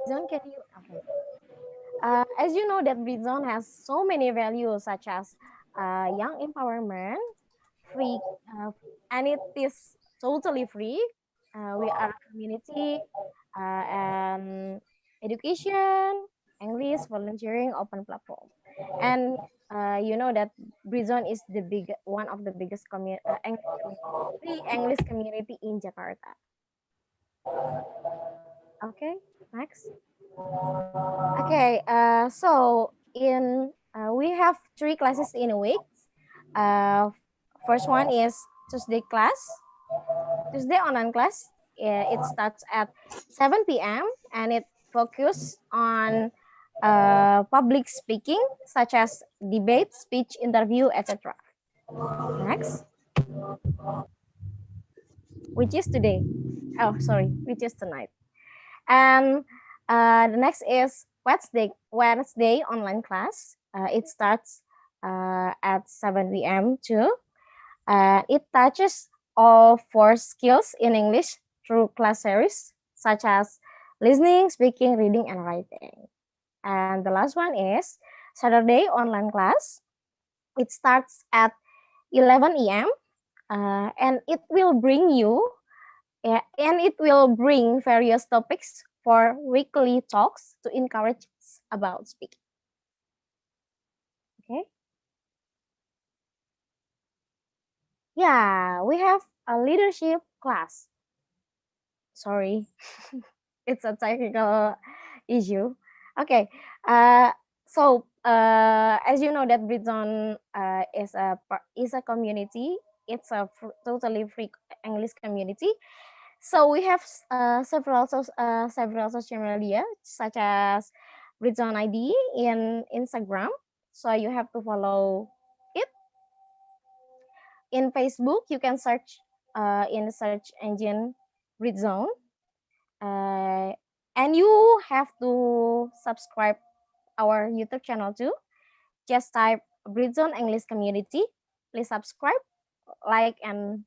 Britzone, can you? Okay. As you know that Britzone has so many values such as young empowerment, free, and it is totally free. We are a community and education, English, volunteering, open platform, and you know that Britzone is the one of the biggest free English community in Jakarta. Okay, next. Okay, so in we have 3 classes in a week. Uh, First one is Tuesday class, Tuesday online class. It starts at 7 p.m. and it focuses on public speaking, such as debate, speech, interview, etc. Next, which is today. Oh, sorry, which is tonight. And the next is Wednesday online class. It starts at 7 p.m. too. It touches all 4 skills in English through class series such as listening, speaking, reading, and writing. And the last one is Saturday online class. It starts at 11 a.m. And it will bring you and it will bring various topics for weekly talks to encourage about speaking. Okay. Yeah, we have a leadership class. Sorry, it's a technical issue. Okay. As you know that Britzone is a community. It's a totally free English community. So we have several social media such as Britzone ID in Instagram. So you have to follow it. In Facebook, you can search in the search engine Britzone. And you have to subscribe our YouTube channel too. Just type Britzone English Community. Please subscribe, like, and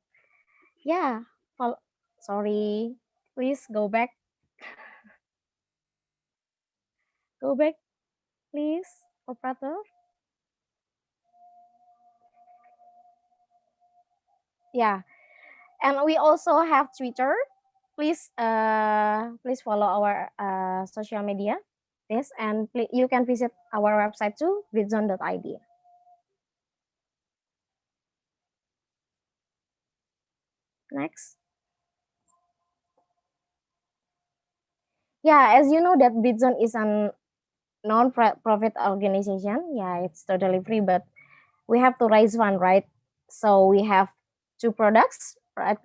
yeah, follow. Sorry, please go back. Go back, please, operator. Yeah, and we also have Twitter. Please follow our social media. Yes, and you can visit our website too, britzone.id. Next. Yeah, as you know that Britzone is a non-profit organization. Yeah, it's totally free, but we have to raise fund, right? So we have 2 products, right,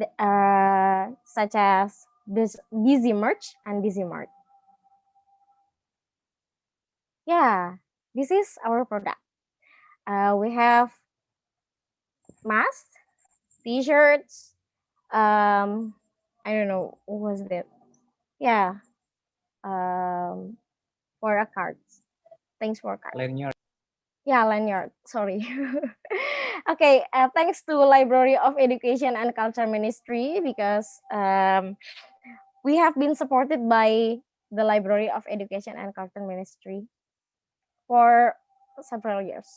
such as this Busy Merch and Busy Mart. Yeah, this is our product. We have masks, t-shirts, I don't know, what was that? Yeah, for a cards. Thanks for cards. Lanyard. Yeah, lanyard. Sorry. Okay. Thanks to Library of Education and Culture Ministry because we have been supported by the Library of Education and Culture Ministry for several years.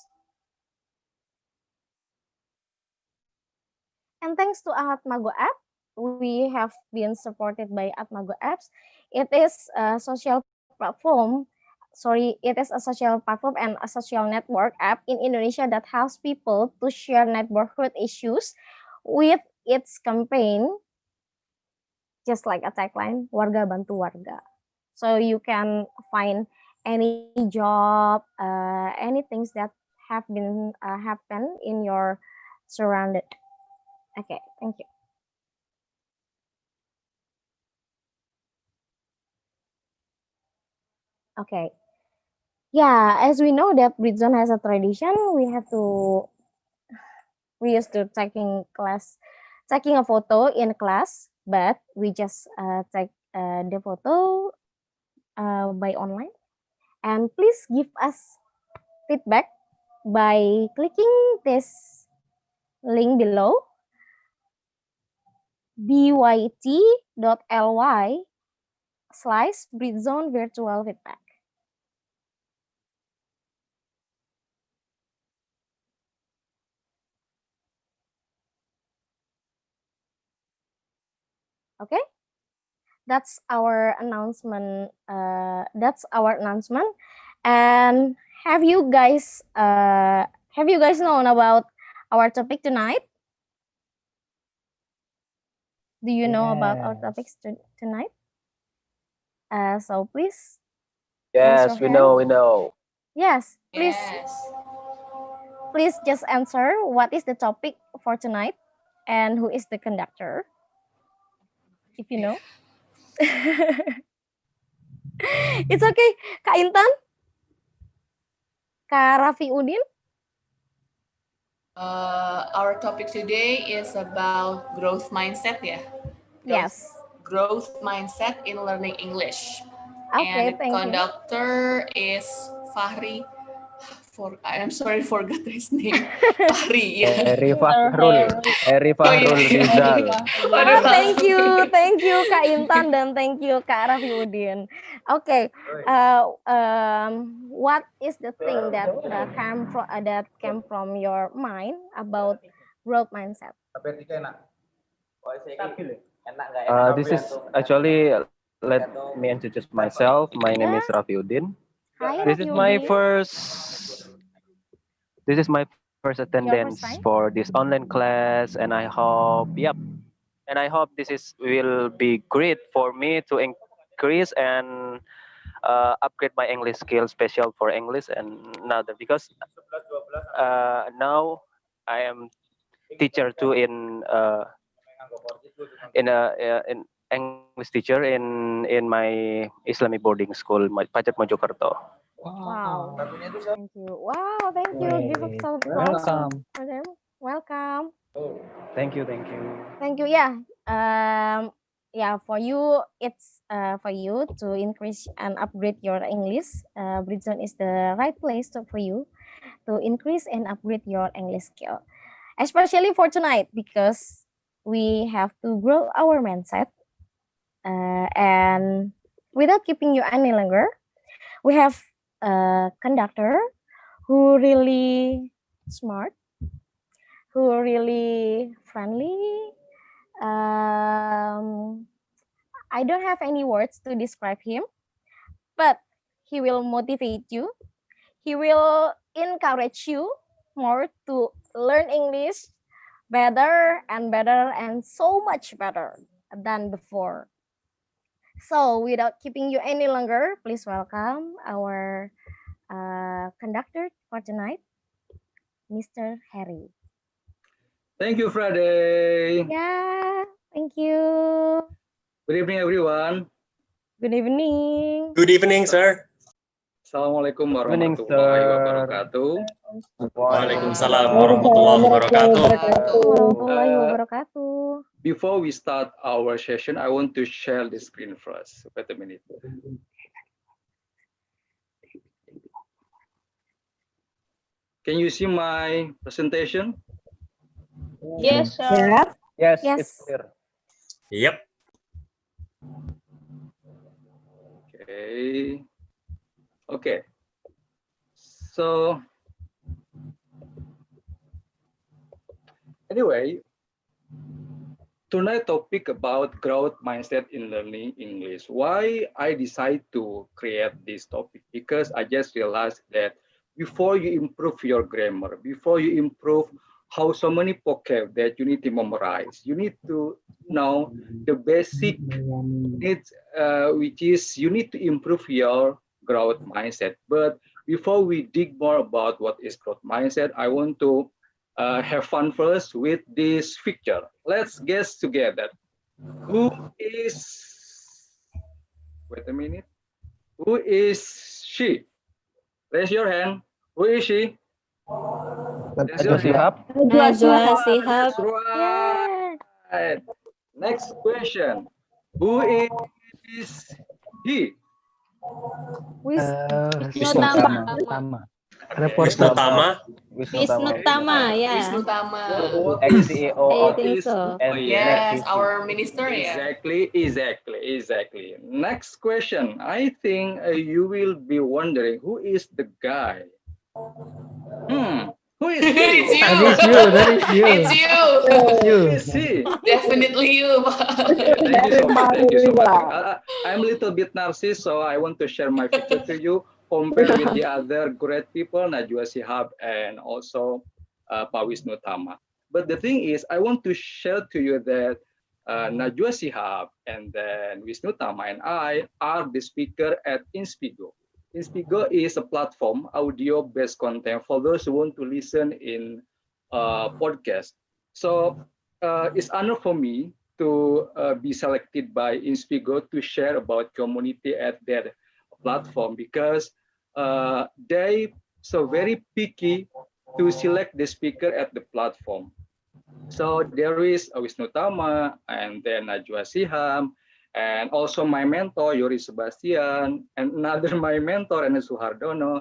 And thanks to Atmago app, we have been supported by Atmago apps. It is a social platform. Sorry, it is a social platform and a social network app in Indonesia that helps people to share neighborhood issues with its campaign, just like a tagline, Warga Bantu Warga. So you can find any job, any things that have been happen in your surrounded. Okay, thank you. Okay. Yeah, as we know that Britzone has a tradition, we used to taking a photo in class, but we just take the photo by online. And please give us feedback by clicking this link below, byt.ly/Britzone virtual feedback. Okay, that's our announcement. And have you guys known about our topic tonight? Do you know about our topics tonight? So please raise your Yes, we hand. know, we know. Yes, please. Yes. Please just answer what is the topic for tonight and who is the conductor, if you know. It's okay. Kak Intan? Kak Raffi Udin? Our topic today is about growth mindset, yeah. Yes. Growth mindset in learning English. And Okay, the thank you. conductor is Fahri. I'm sorry, forgot his name. Fahri, yeah. Herry Mr. Fahrul, Herry. Herry Oh yeah. Fahrul Rizal. Oh, thank you Kak Intan dan thank you Kak Raffi Udin. Okay, what is the thing that came from your mind about growth mindset? This is actually, let me introduce myself. My name is Yeah. Rafiuddin. Hi, This Raffi is my Udin. first this is my first Your first attendance time? for this online class, and I hope this is will be great for me to increase and upgrade my English skills, special for English and another, because now I am teacher too in English teacher in my Islamic boarding school, Pacet Mojokerto. Wow. Thank you. Wow, thank you. Give us some applause for them. Welcome. Thank you, thank you. Thank you. Yeah. Yeah, for you, it's for you to increase and upgrade your English. Britzone is the right place for you to increase and upgrade your English skill, especially for tonight because we have to grow our mindset. And without keeping you any longer, we have a conductor who really smart, who really friendly. Um, I don't have any words to describe him, but he will motivate you. He will encourage you more to learn English better and so much better than before. So, without keeping you any longer, please welcome our conductor for tonight, Mr. Herry. Thank you, Friday. Yeah, thank you. Good evening, everyone. Good evening. Good evening, sir. Assalamualaikum Evening, warahmatullahi sir. wabarakatuh. Waalaikumsalam warahmatullahi wabarakatuh. Warahmatullahi wabarakatuh. Before we start our session, I want to share the screen first. Wait a minute. Can you see my presentation? Yes, sir. Yes, Yes. it's clear. Yep. Okay. Okay. So, anyway, tonight topic about growth mindset in learning English. Why I decide to create this topic? Because I just realized that before you improve your grammar, before you improve how so many vocab that you need to memorize, you need to know the basic needs, which is you need to improve your growth mindset. But before we dig more about what is growth mindset, I want to have fun first with this picture. Let's guess together. Who is, wait a minute, who is she? Raise your hand. Who is she? Raise your hand. Najwa Shihab. That's right. Next question. Who is he? Who is Tama. Wisnu Tama. Wisnu Tama, Wisnu yeah. Tama. What Ex is CEO I of think is so. and Yes, NetVC. our minister ya. exactly. Next question. I think you will be wondering who is the guy? Who is It's he? you. That is you. That is you. It's you. That's Who you. is he? Definitely you. Okay, thank you so much. Thank you so much. I'm a little bit narcissist, so I want to share my picture to you, compare with the other great people, Najwa Shihab and also Pak Wisnu Tama. But the thing is, I want to share to you that Najwa Shihab and then Wisnu Tama and I are the speaker at Inspigo. Inspigo is a platform, audio-based content for those who want to listen in podcast. So it's honor for me to be selected by Inspigo to share about community at their platform because they so very picky to select the speaker at the platform. So there is Wisnu Tama and then Najwa Siham and also my mentor Yuri Sebastian and another my mentor and Suhardono.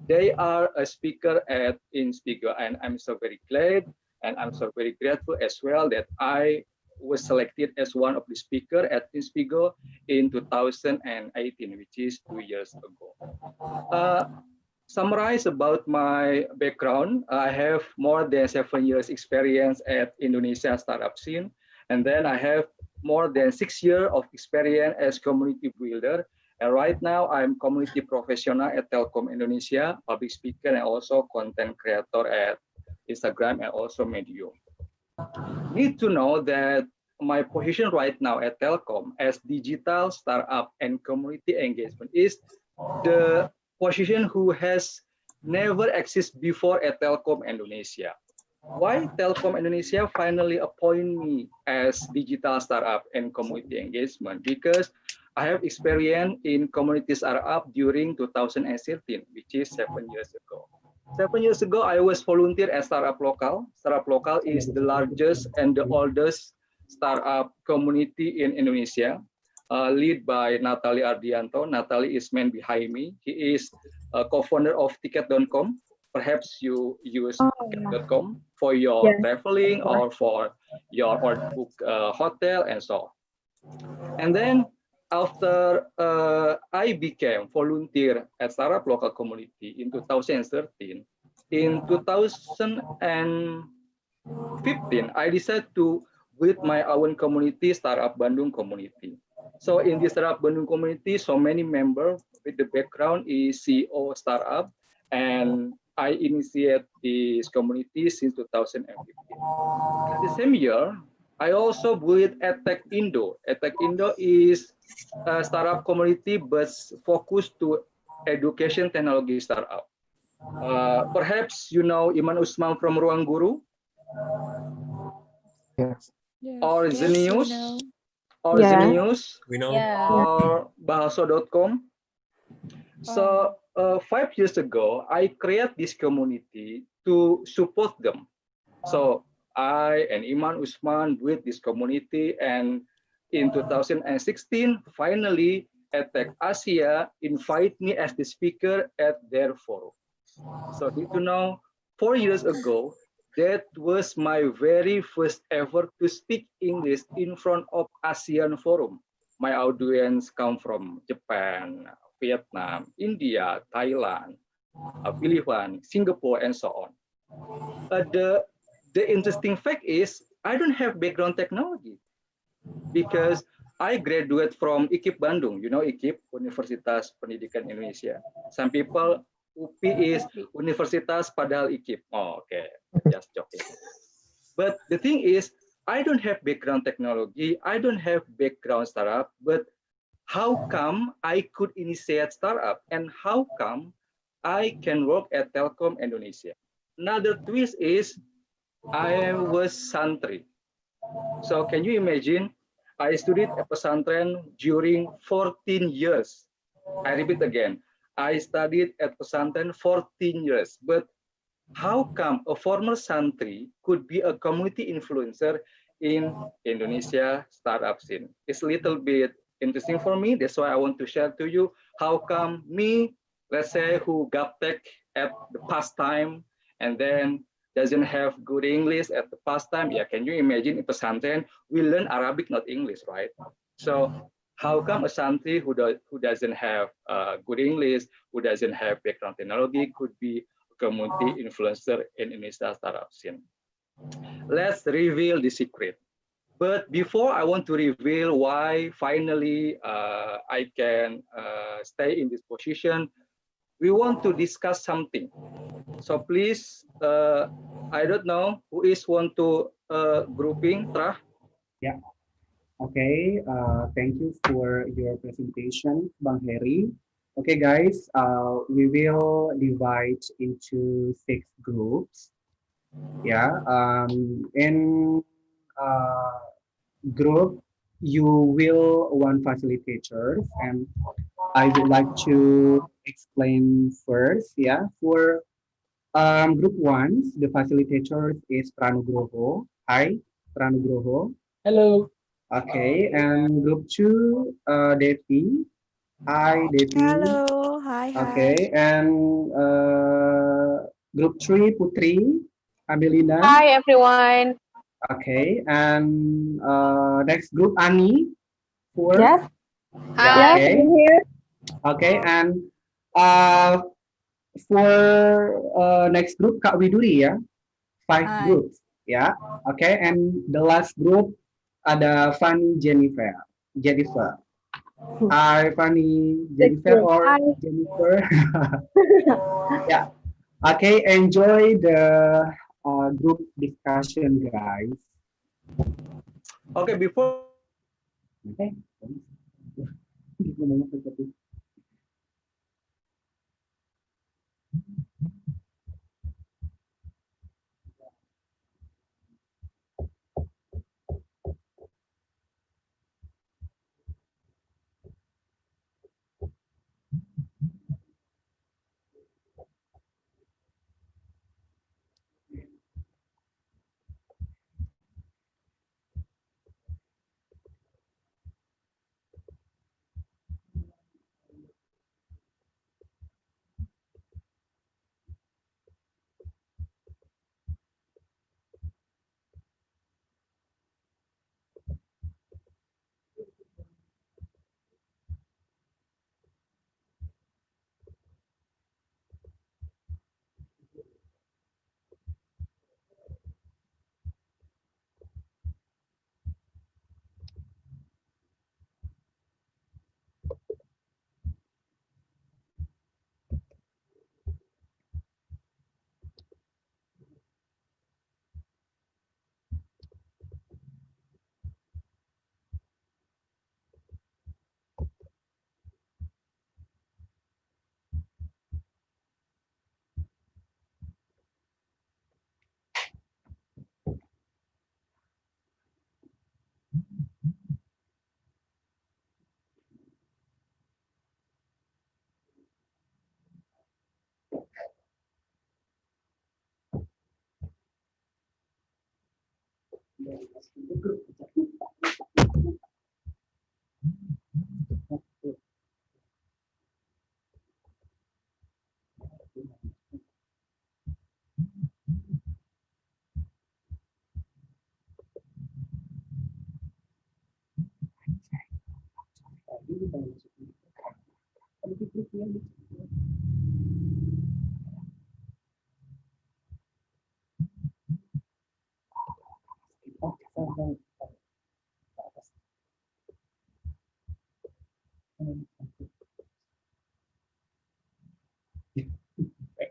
They are a speaker at Inspigo and I'm so very glad and I'm so very grateful as well that I was selected as one of the speaker at Inspigo in 2018, which is 2 years ago. Summarize about my background, I have more than 7 years experience at Indonesia startup scene, and then I have more than 6 years of experience as community builder. And right now I'm community professional at Telkom Indonesia, public speaker, and also content creator at Instagram and also Medium. Need to know that my position right now at Telkom as digital startup and community engagement is the position who has never existed before at Telkom Indonesia. Why Telkom Indonesia finally appoint me as digital startup and community engagement? Because I have experience in community startup during 2013, which is 7 years ago. 7 years ago, I was volunteer at Startup Local. Startup Local is the largest and the oldest startup community in Indonesia, led by Natalie Ardianto. Natalie is man behind me. He is a co-founder of Ticket.com. Perhaps you use Ticket.com for your traveling or for your or book hotel and so on. And then after I became volunteer at Startup Local Community in 2013, in 2015, I decided to build my own community, Startup Bandung Community. So in this Startup Bandung Community, so many members with the background is CEO startup, and I initiate this community since 2015. In the same year, I also built EdTech Indo. EdTech Indo is a startup community but focused to education technology startup. Perhaps you know Iman Usman from Ruang Guru, Yes. or Yes, Zenius, we know. or Zenius, We know. Yeah. or Bahaso.com. So 5 years ago, I created this community to support them. So I and Iman Usman built this community, and in 2016, finally, EdTech Asia invite me as the speaker at their forum. So did you know, 4 years ago, that was my very first ever to speak English in front of ASEAN Forum. My audience come from Japan, Vietnam, India, Thailand, Philippines, Singapore, and so on. The interesting fact is I don't have background technology because I graduate from IKIP Bandung. You know IKIP, Universitas Pendidikan Indonesia. Some people UPI is Universitas padahal IKIP. Oh, okay, just joking. But the thing is, I don't have background technology. I don't have background startup. But how come I could initiate startup, and how come I can work at Telkom Indonesia? Another twist is I was santri. So can you imagine? I studied at pesantren during 14 years. I repeat again, I studied at pesantren 14 years. But how come a former santri could be a community influencer in Indonesia startup scene? It's a little bit interesting for me. That's why I want to share to you how come me, let's say, who gaptek at the past time and then doesn't have good English at the past time. Yeah, can you imagine in pesantren we learn Arabic, not English, right? So how come a santri who doesn't have good English, who doesn't have background technology, could be a community influencer in Indonesia startup scene? Let's reveal the secret. But before I want to reveal why finally I can stay in this position, we want to discuss something. So please, I don't know who is want to grouping, Trah? Yeah. Okay. Thank you for your presentation, Bang Herry. Okay, guys. We will divide into 6 groups. Yeah. In uh, group, you will one facilitators, and I would like to explain first. Yeah. For group one, the facilitators is Pranugroho. Hi, Pranugroho. Hello. Okay, and group two, Devi. Hi, Devi. Halo, hai hai. Okay, and group three, Putri, Amelina. Hi everyone. Okay, and next group, Ani. Four. Yes. Yeah, Yes, okay. I'm here. Okay, and uh, for next group, Kak Widuri ya. 5 Hai. groups. Ya, okay, and the last group ada Fanny Jennifer. Jennifer. Hi, Fanny, Jennifer or Hi. Jennifer. Yeah. Okay, enjoy the group discussion, guys. Okay, before Okay.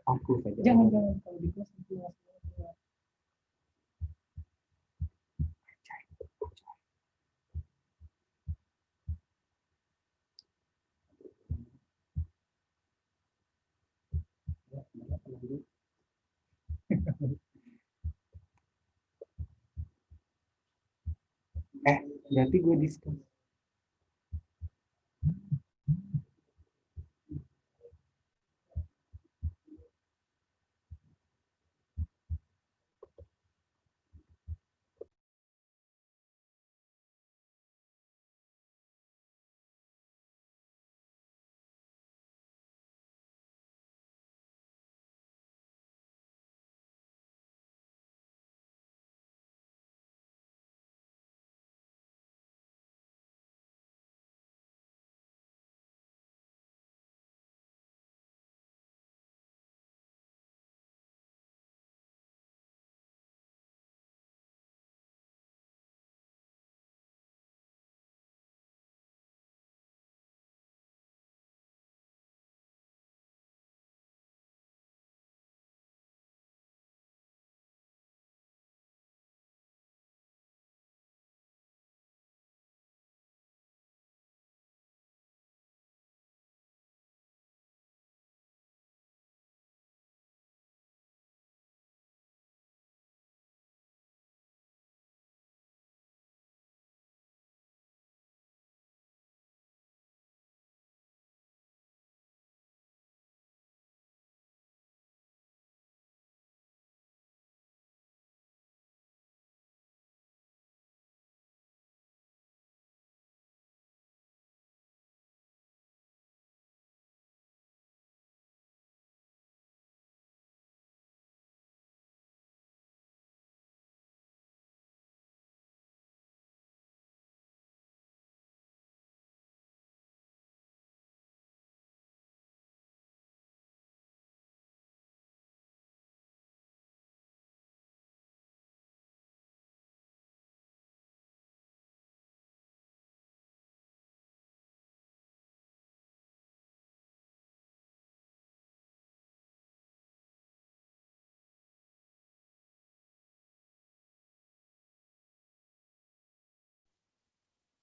Aku saja. Jangan kalau di kelas nanti berarti gue diskon.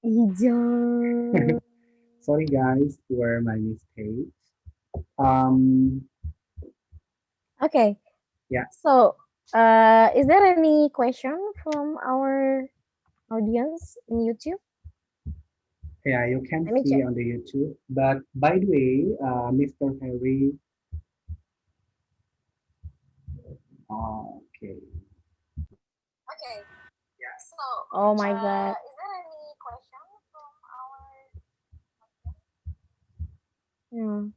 Hijau. Sorry guys for my mistakes. Um, Okay. Yeah. So, is there any question from our audience in YouTube? yeah, you can Let me see check. on the YouTube. But by the way, Mr. Harry, okay. Okay. So, oh my God. Is there any question from our? Yeah,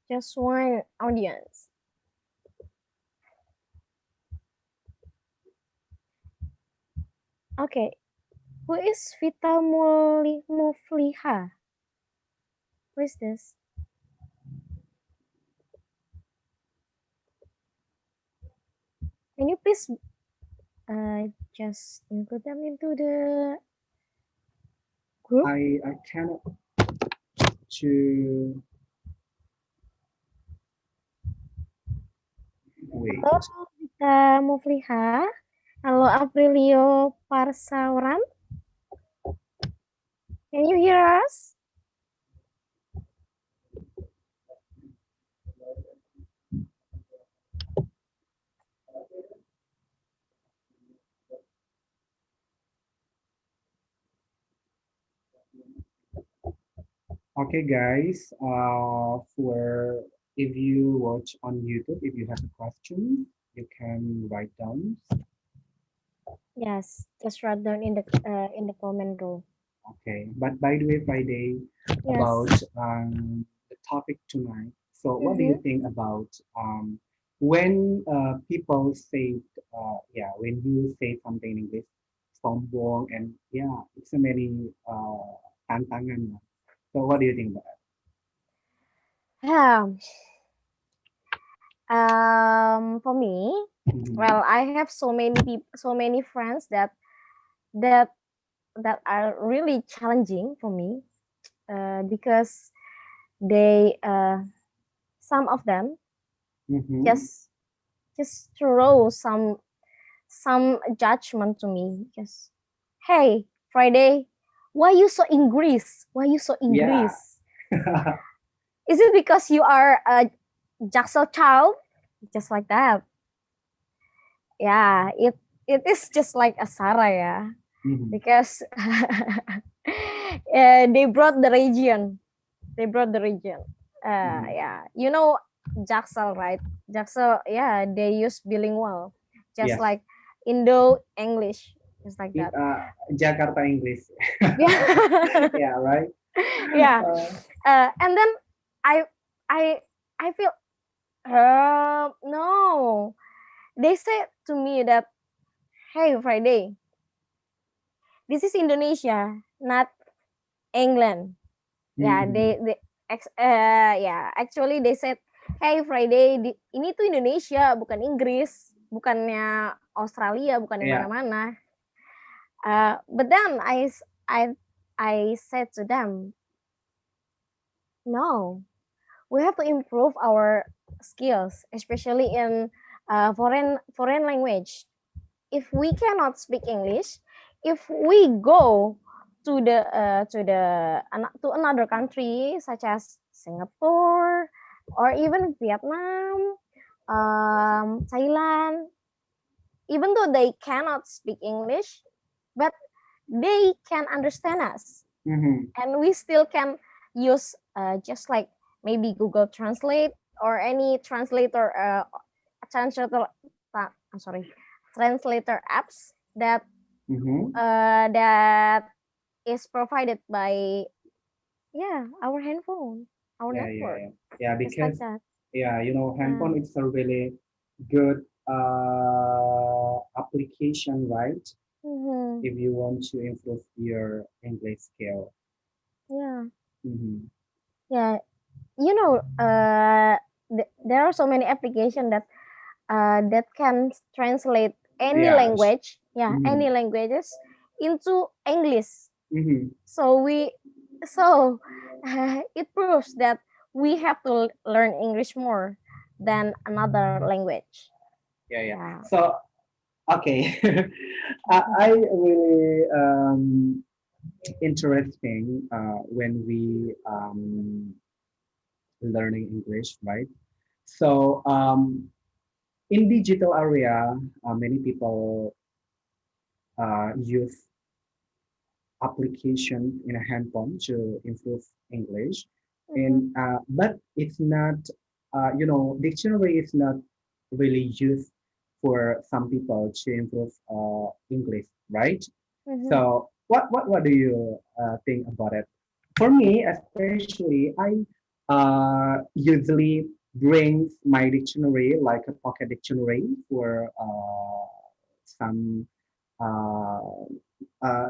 just one audience. Okay. Who is Vita Mufliha? Who is this? Can you please just include them into the group? I cannot to wait. Halo Vita Mufliha. Halo Aprilio Parsauran. Can you hear us? Okay, guys. For if you watch on YouTube, if you have a question, you can write down. Yes, just write down in the comment row. Okay. But by the way, Friday, Yes. about the topic tonight. So, what do you think about when people say, when you say something in English, sombong, and yeah, it's a many tantangan. So, what do you think about Yeah. For me, it? well, I have so many people, so many friends that that are really challenging for me, because they some of them Mhm. just throw some judgment to me. Just, hey, Friday, why you so English? Why you so Yeah. English? Is it because you are a Jaksel child? Just like that. Yeah, it is just like a Sarah, yeah, Mhm. because they brought the region. They brought the region. Yeah, you know Jaksel, right? Jaksel, yeah, they use bilingual, just Yes. like Indo English, just like that. Jakarta English. Yeah, Yeah, right. yeah. Uh, And then I I I feel no. They said to me that, hey Friday, this is Indonesia, not England. Yeah, mhm. yeah, actually they said, hey Friday, ini tuh Indonesia, bukan Inggris, bukannya Australia, bukan di Yeah. mana-mana. But then I said to them, no, we have to improve our skills, especially in foreign language. If we cannot speak English, if we go to another country such as Singapore or even Vietnam, Thailand, even though they cannot speak English, but they can understand us, Mhm. and we still can use just like maybe Google Translate or any translator I'm sorry, translator apps Mhm. that is provided by, yeah, our handphone, our Yeah, yeah, network, yeah. Yeah, just like because that. handphone is a really good application, right? Mhm. If you want to improve your English skill. Yeah, Mhm. yeah. There are so many applications that can translate any Yeah. language, yeah, any Mhm. languages into English. Mhm. So it proves that we have to learn English more than another language. Yeah, yeah. Yeah. So Okay. I really interesting when we learning English, right? So in digital area, many people use application in a handphone to improve English. Mhm. And but it's not, dictionary is not really used for some people to improve English, right? Mhm. So what do you think about it? For me, especially, I usually bring my dictionary, like a pocket dictionary, for some uh, uh,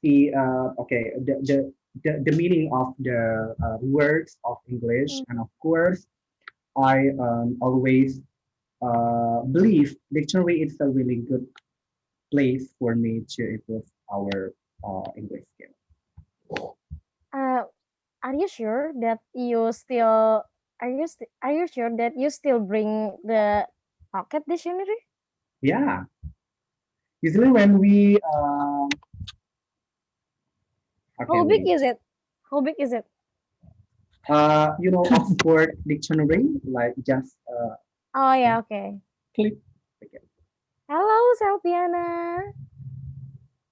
see okay the meaning of the words of English, Mhm. and of course I always believe dictionary is a really good place for me to improve our English skill. Uh, are you sure that you still are you sure that you still bring the pocket dictionary? Yeah, usually when we okay How big wait is it? How big is it? Oxford dictionary, like just Oh yeah, okay. click. Okay. Hello, Selpiana.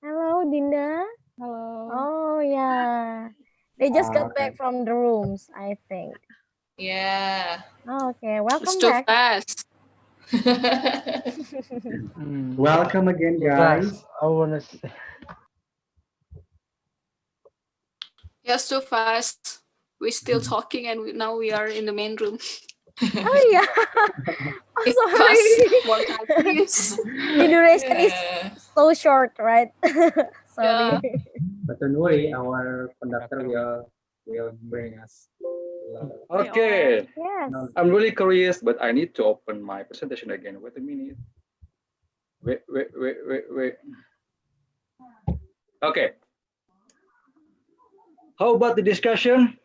Hello, Dinda. Halo. Oh yeah. They just got Okay. back from the rooms, I think. Yeah, Oh, okay, it's welcome too back. fast. Welcome again, Class, guys. I wanna say, Yes, too fast. We're still talking, and now we are in the main room. Oh yeah. Give Oh, us sorry. more time, please. The duration is Yeah. so short, right? Sorry. Yeah. But don't worry, our conductor will bring us a lot of Hai Om. Okay, Yes. knowledge. I'm really curious, but I need to open my presentation again. Wait a minute. Wait. Okay, how about the discussion?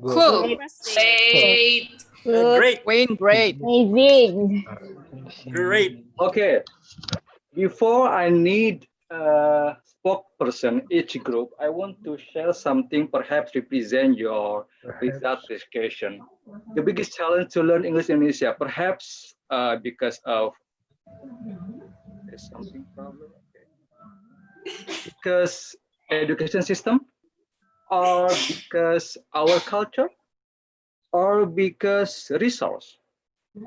good. Cool. Interesting. Great. Good. Great, Wayne, great. Amazing. great. Okay, before I need a spokesperson each group, I want to share something perhaps represent your result discussion. The biggest challenge to learn English in Indonesia, perhaps because of there's something problem. Okay. Because education system, or because our culture, or because resource.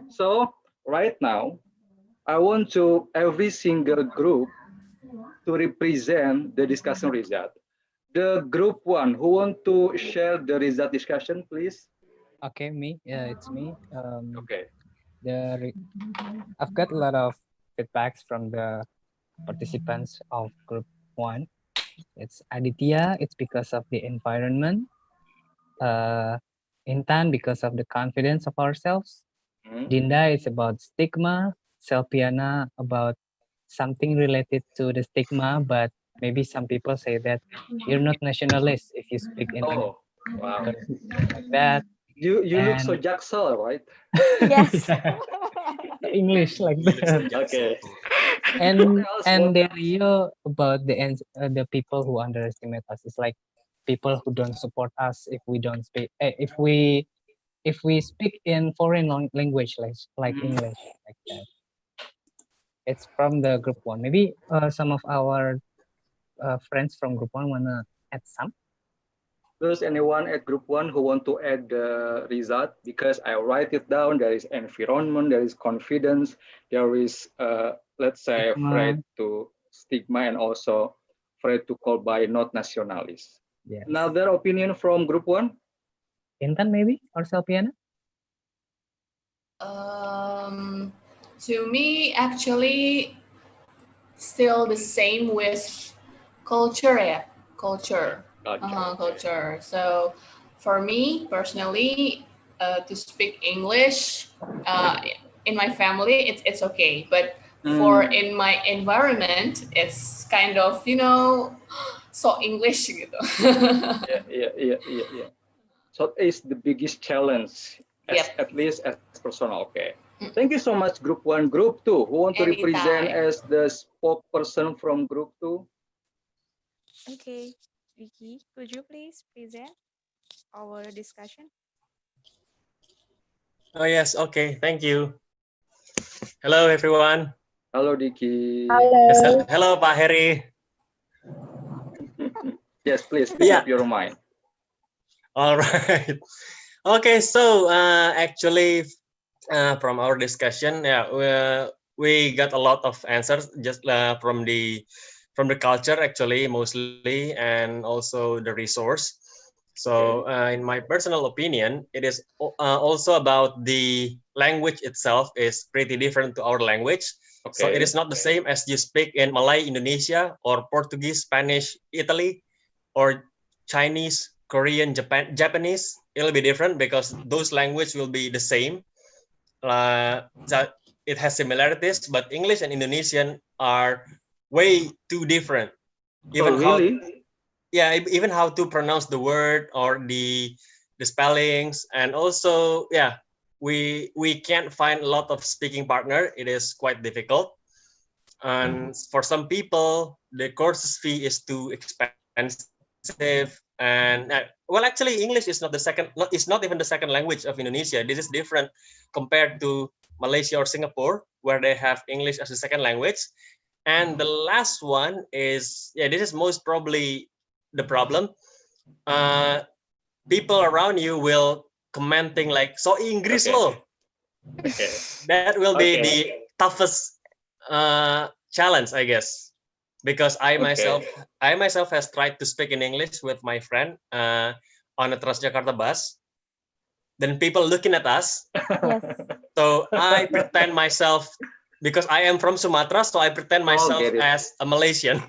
So right now, I want to every single group to represent the discussion result. The group one who want to share the result discussion, please. Okay, me. Yeah, it's me. Okay. I've got a lot of feedbacks from the participants of group one. It's Aditya. It's because of the environment. Uh, Intan because of the confidence of ourselves. Hmm? Dinda is about stigma. Selpiana about something related to the stigma, but maybe some people say that you're not nationalist if you speak in Oh, wow. English, like that. You look so And jacksel, right? Yes. yeah, English like You look so that. Okay. jackson. What And else? and What the else? Rio about the people who underestimate us. It's like people who don't support us if we don't speak if we speak in foreign language like Hmm. English like that. It's from the group one. Maybe some of our friends from group one wanna add some. Does anyone at group one who want to add the result? Because I write it down. There is environment, there is confidence, there is let's say afraid Stigma. to stigma, and also afraid to call by not nationalists. Yes. Another opinion from group one? Intan maybe or Selpiana? Um, to me, actually, still the same with culture, yeah. Culture. Culture. Okay. Culture. So, for me personally, to speak English, uh, in my family, it's okay. But for Hmm. in my environment, it's kind of so English gitu. Yeah. So it's the biggest challenge, as Yep. at least as personal. Okay. Thank you so much, Group 1. Group 2, who want to represent Anytime. as the spokesperson from Group 2? Okay, Vicky, could you please present our discussion? Oh yes, okay, thank you. Hello everyone. Hello, Diki. Yes, Hello. hello Pak Herry. Yes, please, speak Yeah. up your mind. All right. Okay, so actually, from our discussion, yeah, we got a lot of answers just from the culture actually mostly, and also the resource. So in my personal opinion, it is also about the language itself is pretty different to our language. So it Okay. is not the same as you speak in Malay, Indonesia, or Portuguese, Spanish, Italy, or Chinese, Korean, Japanese. It'll be different because those language will be the same. That it has similarities, but English and Indonesian are way too different. Even Oh, really? even how to pronounce the word or the spellings, and also we can't find a lot of speaking partner. It is quite difficult, and for some people the courses fee is too expensive. And well, actually English is not the second, it's not even the second language of Indonesia. This is different compared to Malaysia or Singapore, where they have English as a second language. And the last one is, this is most probably the problem. uh People around you will commenting like, so Inggris Okay. loh. Okay. That will be Okay. the toughest challenge, I guess, because I myself has tried to speak in English with my friend on a Transjakarta bus. Then people looking at us, Yes. so I pretend myself, because I am from Sumatra, so I pretend myself get it. as a Malaysian.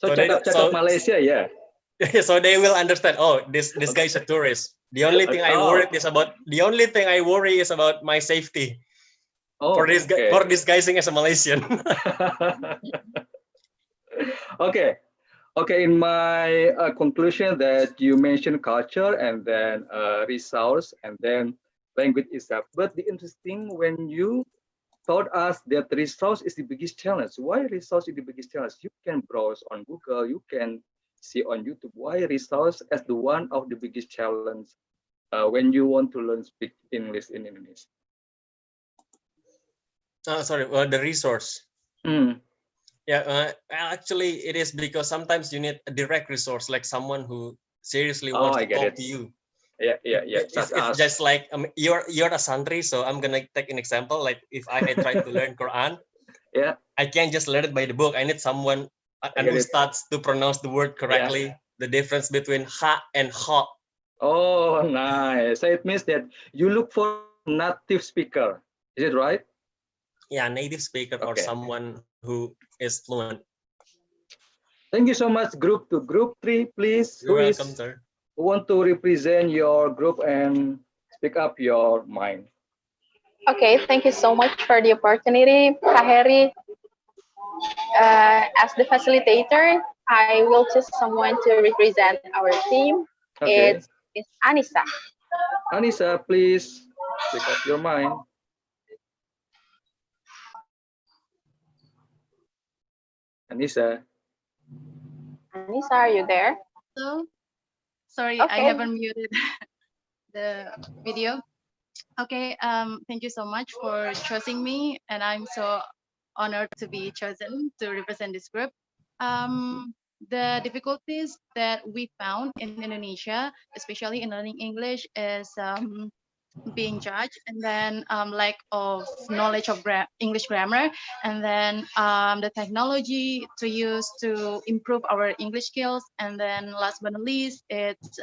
So So they cakap-cakap Malaysia, yeah. so they will understand. Oh, this guy is a tourist. The only thing I worry is about my safety. For disguising as a Malaysian. Okay. Okay, in my conclusion that you mentioned culture and then resource and then language itself. But the interesting when you told us that resource is the biggest challenge. Why resource is the biggest challenge? You can browse on Google, you can see on YouTube. Why resource as the one of the biggest challenge when you want to learn speak English in Indonesia? Sorry, the resource. Yeah, actually, it is because sometimes you need a direct resource, like someone who seriously wants to talk to you. Yeah. It's just like you're a santri, so I'm gonna take an example. Like if I try to learn Quran, I can't just learn it by the book. I need someone, an ustad, to pronounce the word correctly. The difference between ha and ha. Oh, nice. So it means that you look for native speaker. Is it right? Yeah, native speaker or someone who is fluent. Thank you so much, Group 2. Group 3, please. You're welcome, sir. Who want to represent your group and speak up your mind? Okay, thank you so much for the opportunity, Herry. As the facilitator, I will choose someone to represent our team. Okay. It's Anissa. Anissa, please speak up your mind. Anissa. Anissa, are you there? So, sorry, Okay. I haven't muted the video. Okay, thank you so much for choosing me, and I'm so honored to be chosen to represent this group. The difficulties that we found in Indonesia, especially in learning English, is being judged, and then lack of knowledge of English grammar, and then the technology to use to improve our English skills, and then last but not least, it's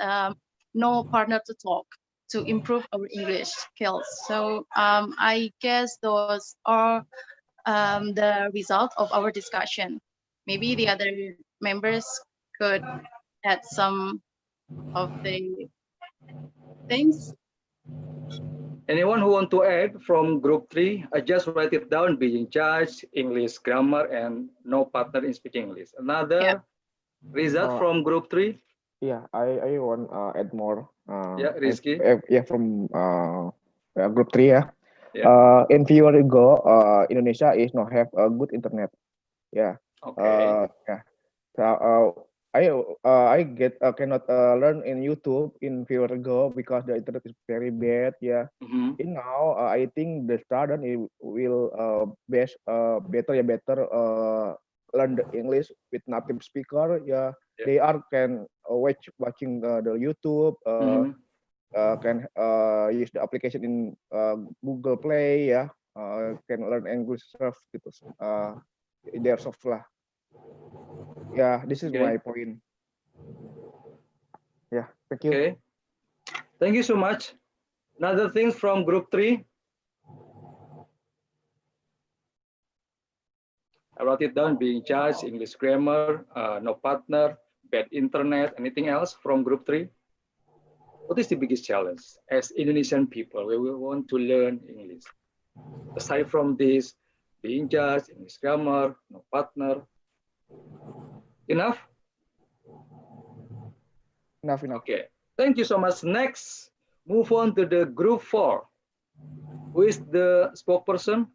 no partner to talk to improve our English skills. So I guess those are the result of our discussion. Maybe the other members could add some of the things. Anyone who want to add from group 3? I just write it down, being judged, English grammar, and no partner in speaking English. Another result from group 3? Yeah, I want add more. Yeah, Rizky. From group 3 ya. Yeah. In few years ago, Indonesia is not have a good internet. Yeah. Okay. Yeah. So, I get cannot learn in YouTube in few years ago because the internet is very bad. Yeah. Mhm. In now, I think the student will better learn the English with native speaker. Yeah. Yeah. They are can watching the YouTube. Mhm. Can use the application in Google Play. Yeah. Can learn English stuff gitu. Their soft lah. Yeah, this is Okay. my point. Yeah, thank you. Okay. Thank you so much. Another thing from group 3. I wrote it down, being judged, English grammar, no partner, bad internet, anything else from group 3? What is the biggest challenge as Indonesian people where we want to learn English? Aside from this, being judged, English grammar, no partner. Enough? Enough. Okay. Thank you so much. Next, move on to the group 4. Who is the spokesperson?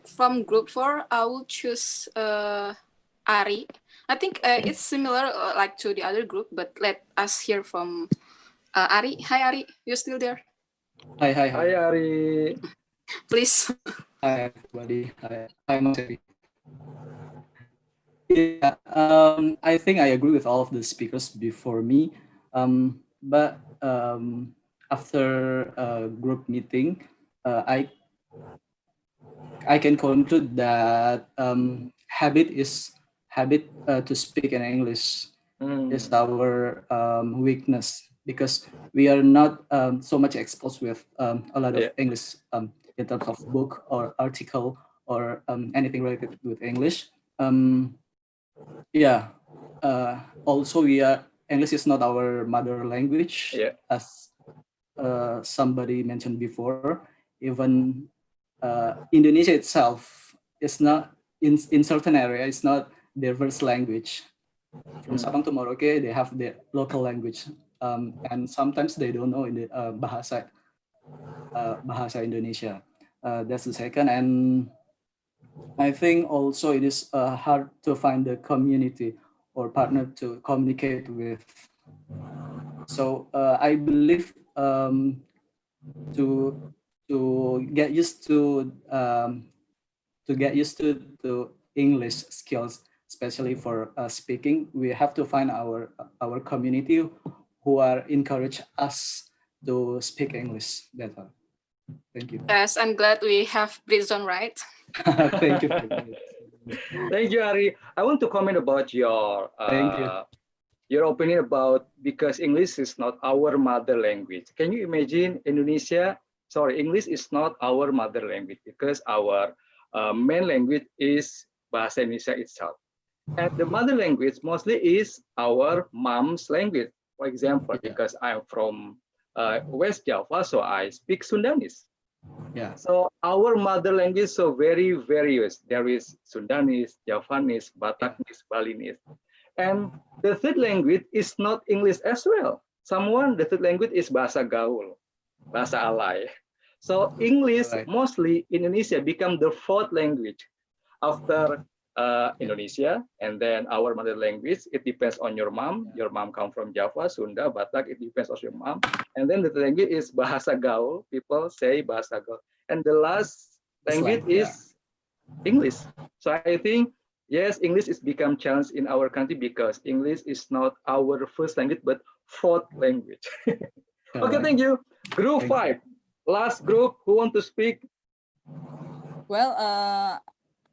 From group 4, I will choose Ari. I think it's similar like to the other group, but let us hear from Ari. Hi, Ari. You still there? Hi. Hi, Ari. Please. Hi, everybody. Hi, Mas Herry. Yeah, I think I agree with all of the speakers before me. But after a group meeting, I can conclude that habit to speak in English is our weakness, because we are not so much exposed with a lot of English in terms of book or article or anything related with English. Also, English is not our mother language, as somebody mentioned before. Even Indonesia itself is not in certain area. It's not their first language. From Sabang to Merauke, they have their local language, and sometimes they don't know in the bahasa Indonesia. That's the second, and I think also it is hard to find the community or partner to communicate with. So I believe to get used to English skills, especially for speaking, we have to find our community who are encourage us to speak English better. Thank you. Yes, I'm glad we have Britzone, right? Thank you. Thank you, Ari. I want to comment about your Thank you. Your opinion about, because English is not our mother language. Can you imagine English is not our mother language because our main language is Bahasa Indonesia itself. And the mother language mostly is our mom's language. For example, because I'm from West Java, so I speak Sundanese. Yeah. So our mother language so very various. There is Sundanese, Javanese, Bataknese, Balinese. And the third language is not English as well. The third language is Bahasa Gaul, Bahasa Alay. So English mostly in Indonesia become the fourth language after Indonesia, and then our mother language. It depends on your mom. Your mom come from Java, Sunda, Batak. It depends on your mom. And then the language is Bahasa Gaul. People say Bahasa Gaul. And the last language is English. So I think, yes, English is become challenge in our country because English is not our first language, but fourth language. Okay, thank you. Group 5, last group, who want to speak? Well,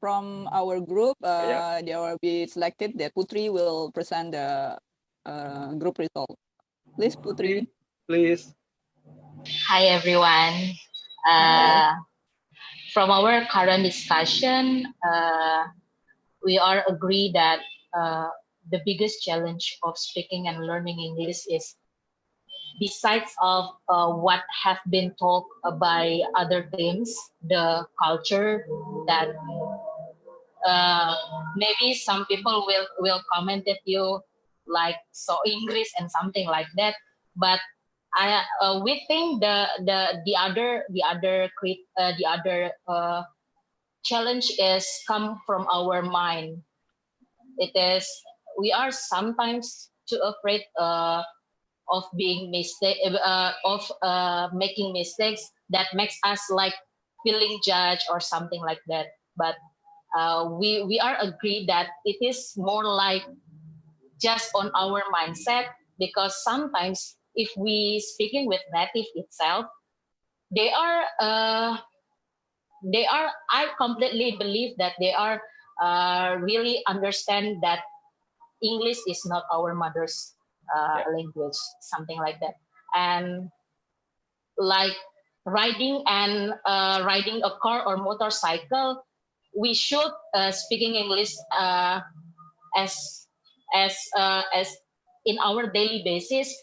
from our group, they will be selected that Putri will present the group result. Please, Putri. Please. Hi, everyone. From our current discussion, we are agree that the biggest challenge of speaking and learning English is, besides of what have been talked by other teams, the culture that maybe some people will comment at you like so English and something like that, but we think the other challenge is come from our mind. It is we are sometimes too afraid of being mistake of making mistakes that makes us like feeling judged or something like that. But we are agreed that it is more like just on our mindset, because sometimes if we speaking with native itself, they are I completely believe that they are really understand that English is not our mother's language, something like that. And like riding a car or motorcycle, we should speaking English as as in our daily basis,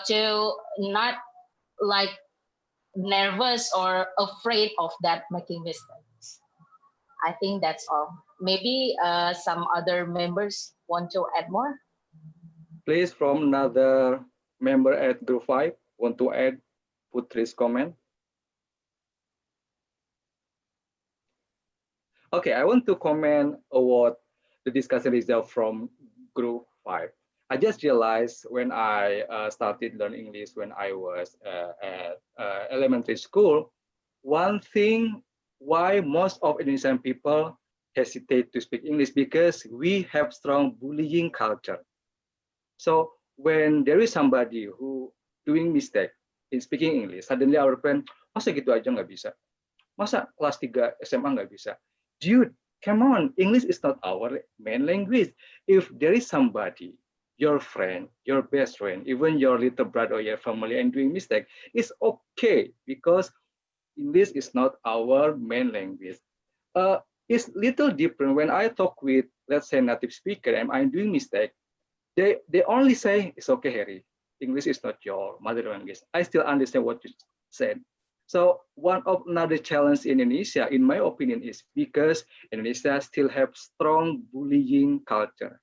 to not like nervous or afraid of that making mistakes. I think that's all. Maybe some other members want to add more. Please, from another member at Group 5, want to add Putri's comment? Okay, I want to comment on what the discussion result from Group 5. I just realized when I started learning English when I was at elementary school, one thing why most of Indonesian people hesitate to speak English, because we have strong bullying culture. So when there is somebody who doing mistake in speaking English, suddenly our friend, masa gitu aja nggak bisa? Masa kelas 3 SMA nggak bisa? Dude, come on, English is not our main language. If there is somebody, your friend, your best friend, even your little brother or your family and doing mistake, it's okay, because English is not our main language. It's little different when I talk with, let's say, native speaker and I'm doing mistake. They only say, it's okay, Harry. English is not your mother language. I still understand what you said. So one of another challenge in Indonesia, in my opinion, is because Indonesia still have strong bullying culture.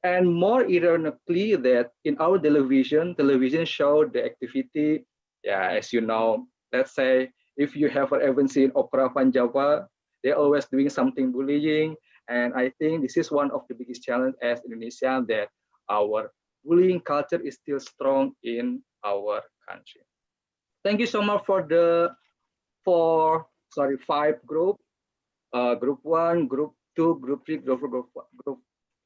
And more ironically, that in our television show the activity, yeah, as you know, let's say if you have ever seen Opera Van Java, they're always doing something bullying. And I think this is one of the biggest challenge as Indonesia, that our bullying culture is still strong in our country. Thank you so much for the 5 group, group 1, group 2, group 3, group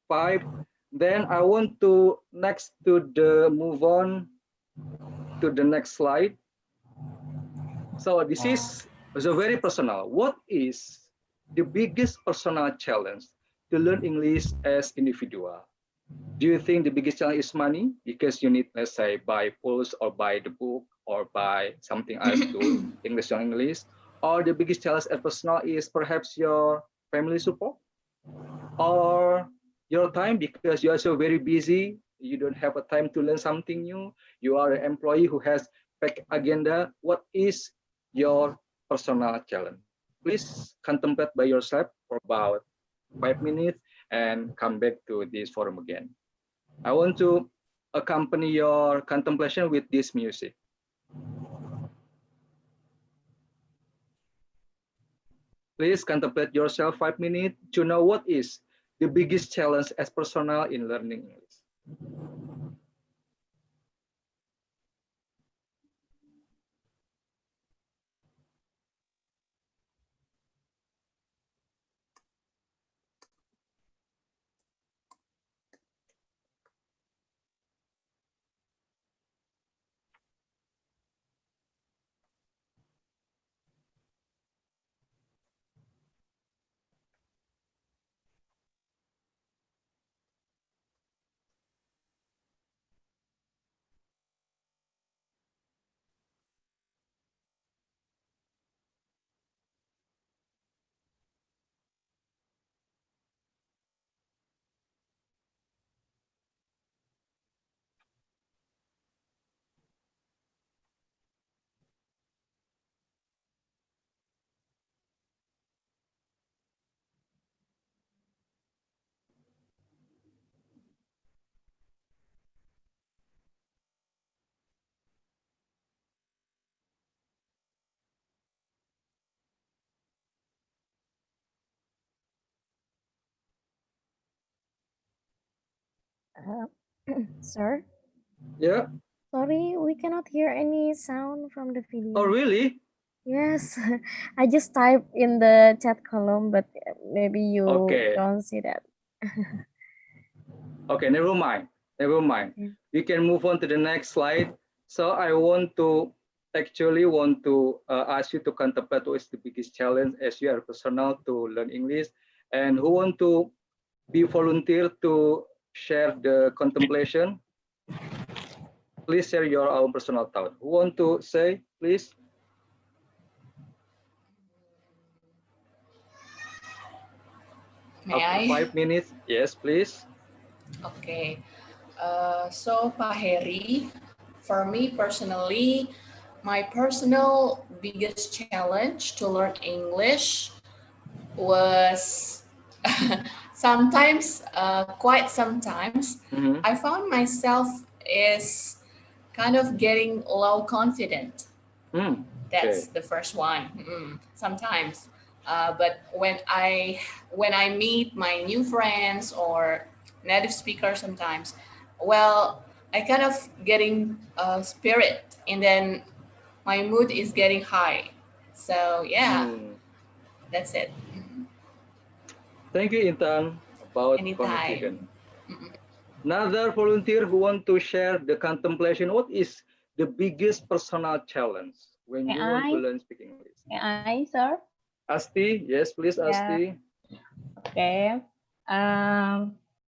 5. Then I want to move on to the next slide. So this is very personal. What is the biggest personal challenge to learn English as individual? Do you think the biggest challenge is money, because you need, let's say, buy books or buy the book or buy something else to English, or the biggest challenge as personal is perhaps your family support or your time, because you are so very busy, you don't have a time to learn something new, you are an employee who has packed agenda? What is your personal challenge? Please contemplate by yourself for about 5 minutes and come back to this forum again. I want to accompany your contemplation with this music. Please contemplate yourself 5 minutes to know what is the biggest challenge as personal in learning English. Sir, Yeah. sorry, we cannot hear any sound from the video. Oh, really? Yes, I just typed in the chat column, but maybe you Okay. don't see that. Okay, never mind. Never mind. We can move on to the next slide. So I want to ask you to contemplate what is the biggest challenge as you are personal to learn English, and who want to be volunteer to share the contemplation. Please share your own personal thought. Who want to say, please? May I? 5 minutes. Yes, please. Okay. So, Pak Herry, for me personally, my personal biggest challenge to learn English was sometimes, quite sometimes, I found myself is kind of getting low confident. That's the first one. Sometimes, but when I meet my new friends or native speakers, sometimes, well, I kind of getting spirit, and then my mood is getting high. So yeah, that's it. Thank you, Intan, about confidence. Another volunteer who want to share the contemplation. What is the biggest personal challenge when you want to learn speaking English? May I, sir? Asti, yes, please, Asti. Okay.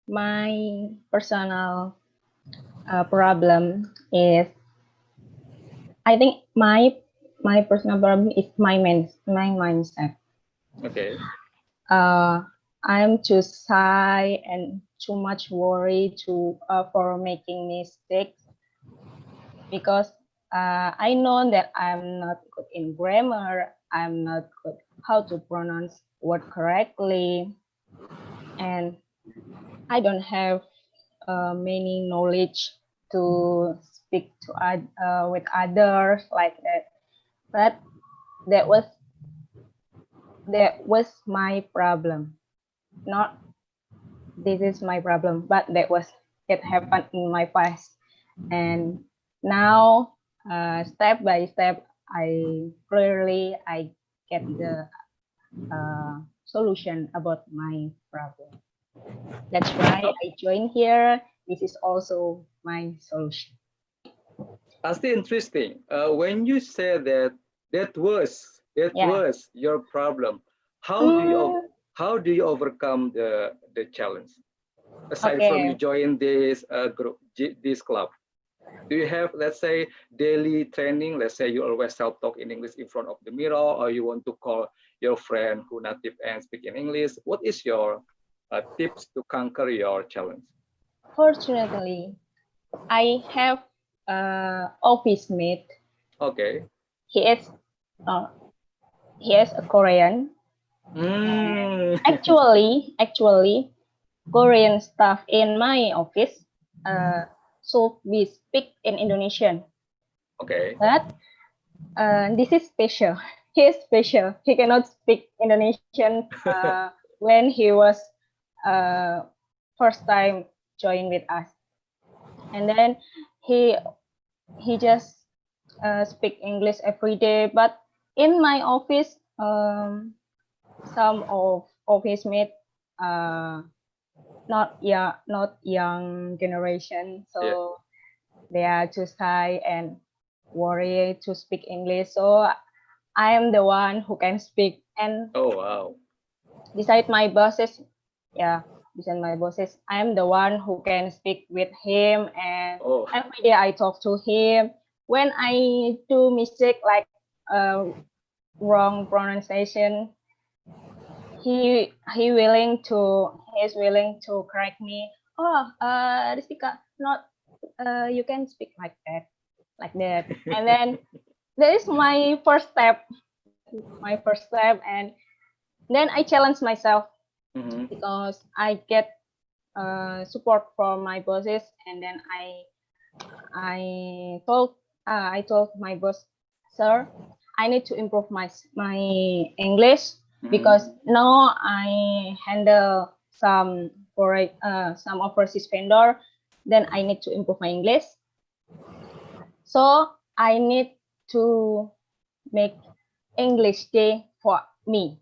My personal problem is, I think my personal problem is my mindset. Okay. I'm too shy and too much worry for making mistakes, because I know that I'm not good in grammar. I'm not good how to pronounce word correctly, and I don't have many knowledge to speak to with others like that. But that was my problem. Not this is my problem, but it happened in my past, and now step by step I get the solution about my problem. That's why I joined here. This is also my solution. Asti, interesting. When you say that was your problem, how do you overcome the challenge? Aside from you join this group, this club, do you have, let's say, daily training? Let's say you always self-talk in English in front of the mirror, or you want to call your friend who native and speak in English. What is your tips to conquer your challenge? Fortunately, I have office mate. Okay. He is a Korean. Actually, Korean staff in my office so we speak in Indonesian. Okay. But this is special. He is special. He cannot speak Indonesian when he was first time join with us, and then he just speak English every day. But in my office, some of his mates not young generation, so they are too shy and worry to speak English. So I am the one who can speak. And beside my bosses, I am the one who can speak with him, and every day I talk to him. When I do mistake like wrong pronunciation, he is willing to correct me. Oh, Ristika, not you can speak like that. And then that is my first step, and then I challenge myself because I get support from my bosses, and then I told my boss, sir, I need to improve my English because now I handle some overseas vendor. then I need to improve my English. So I need to make English day for me.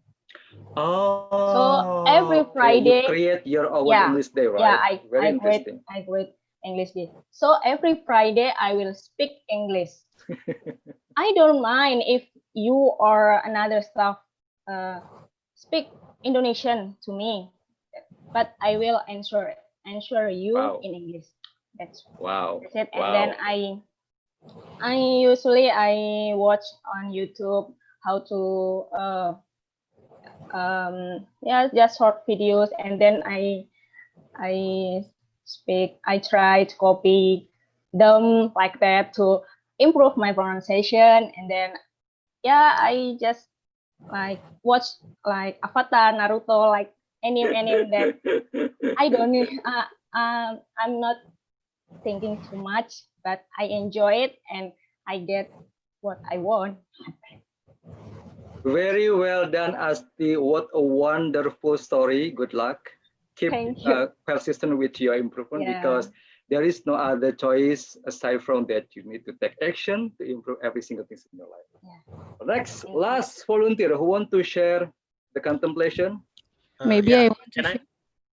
Oh, So every okay. Friday, You create your own yeah, English day, right? yeah, Very I interesting. create English day. So every Friday I will speak English. I don't mind if you or another staff speak Indonesian to me, but I will answer you Wow. in English. That's it. And Wow. then I usually I watch on YouTube how to yeah, just short videos, and then I try to copy them like that to improve my pronunciation. And then yeah, I just like watch like Avatar, Naruto, like anime that I don't I'm not thinking too much, but I enjoy it and I get what I want. Very well done, Asti. What a wonderful story. Good luck. Keep Thank you. persistent with your improvement, Yeah. because there is no other choice aside from that. You need to take action to improve every single thing in your life. Yeah. Next, last volunteer who want to share the contemplation. Maybe Yeah. I want to Can I? share.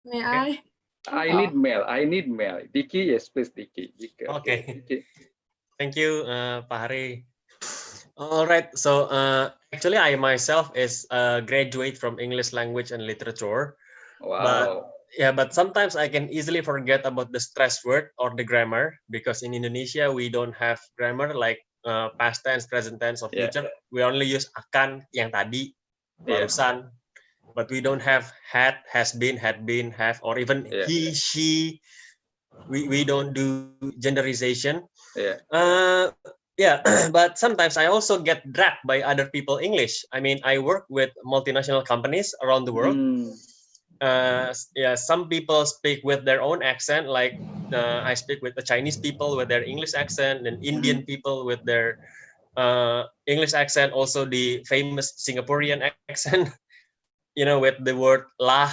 May Okay. I? I need mail. I need mail. Dicky, yes, please, Dicky. Okay. Dicky. Thank you, Pak Hari. All right. So actually, I myself is a graduate from English language and literature. Wow. But sometimes I can easily forget about the stress word or the grammar, because in Indonesia we don't have grammar like past tense, present tense, or future. We only use akan, yang tadi, barusan. But we don't have had, has been, had been, have, or even he, she. We don't do genderization. But sometimes I also get dragged by other people English. I mean, I work with multinational companies around the world. Some people speak with their own accent, like I speak with the Chinese people with their English accent, and Indian people with their English accent, also the famous Singaporean accent, with the word lah.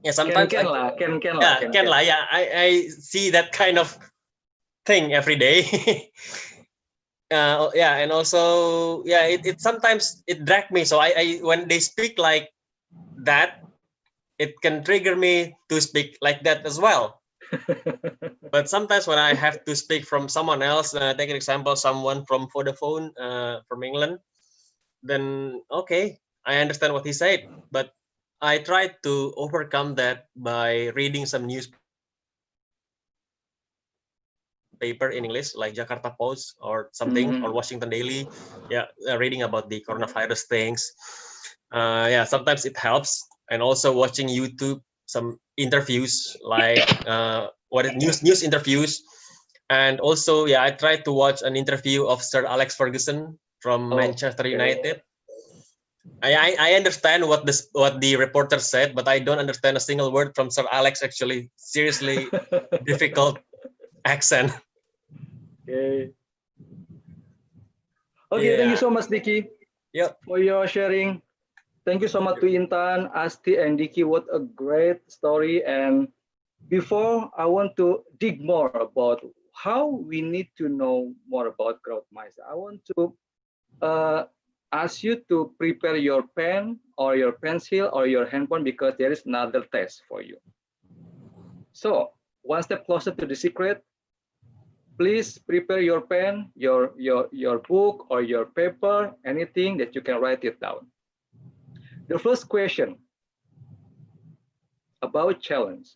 Sometimes Can lah. I see that kind of thing every day. And also it sometimes it drag me. So I when they speak like that, it can trigger me to speak like that as well. But sometimes when I have to speak from someone else, take an example, someone from Vodafone from England, then okay, I understand what he said, but I try to overcome that by reading some newspaper in English, like Jakarta Post or something, or Washington Daily, reading about the coronavirus things. Sometimes it helps, and also watching YouTube, some interviews like news interviews, and also I tried to watch an interview of Sir Alex Ferguson from Manchester United. I understand what the reporter said, but I don't understand a single word from Sir Alex. Actually, seriously difficult accent. Okay. Thank you so much, Dicky. For your sharing. Thank you so much to Intan, Asti, and Dicky. What a great story. And before, I want to dig more about how we need to know more about growth mindset. I want to ask you to prepare your pen or your pencil or your handphone, because there is another test for you. So, one step closer to the secret. Please prepare your pen, your book, or your paper, anything that you can write it down. The first question about challenge.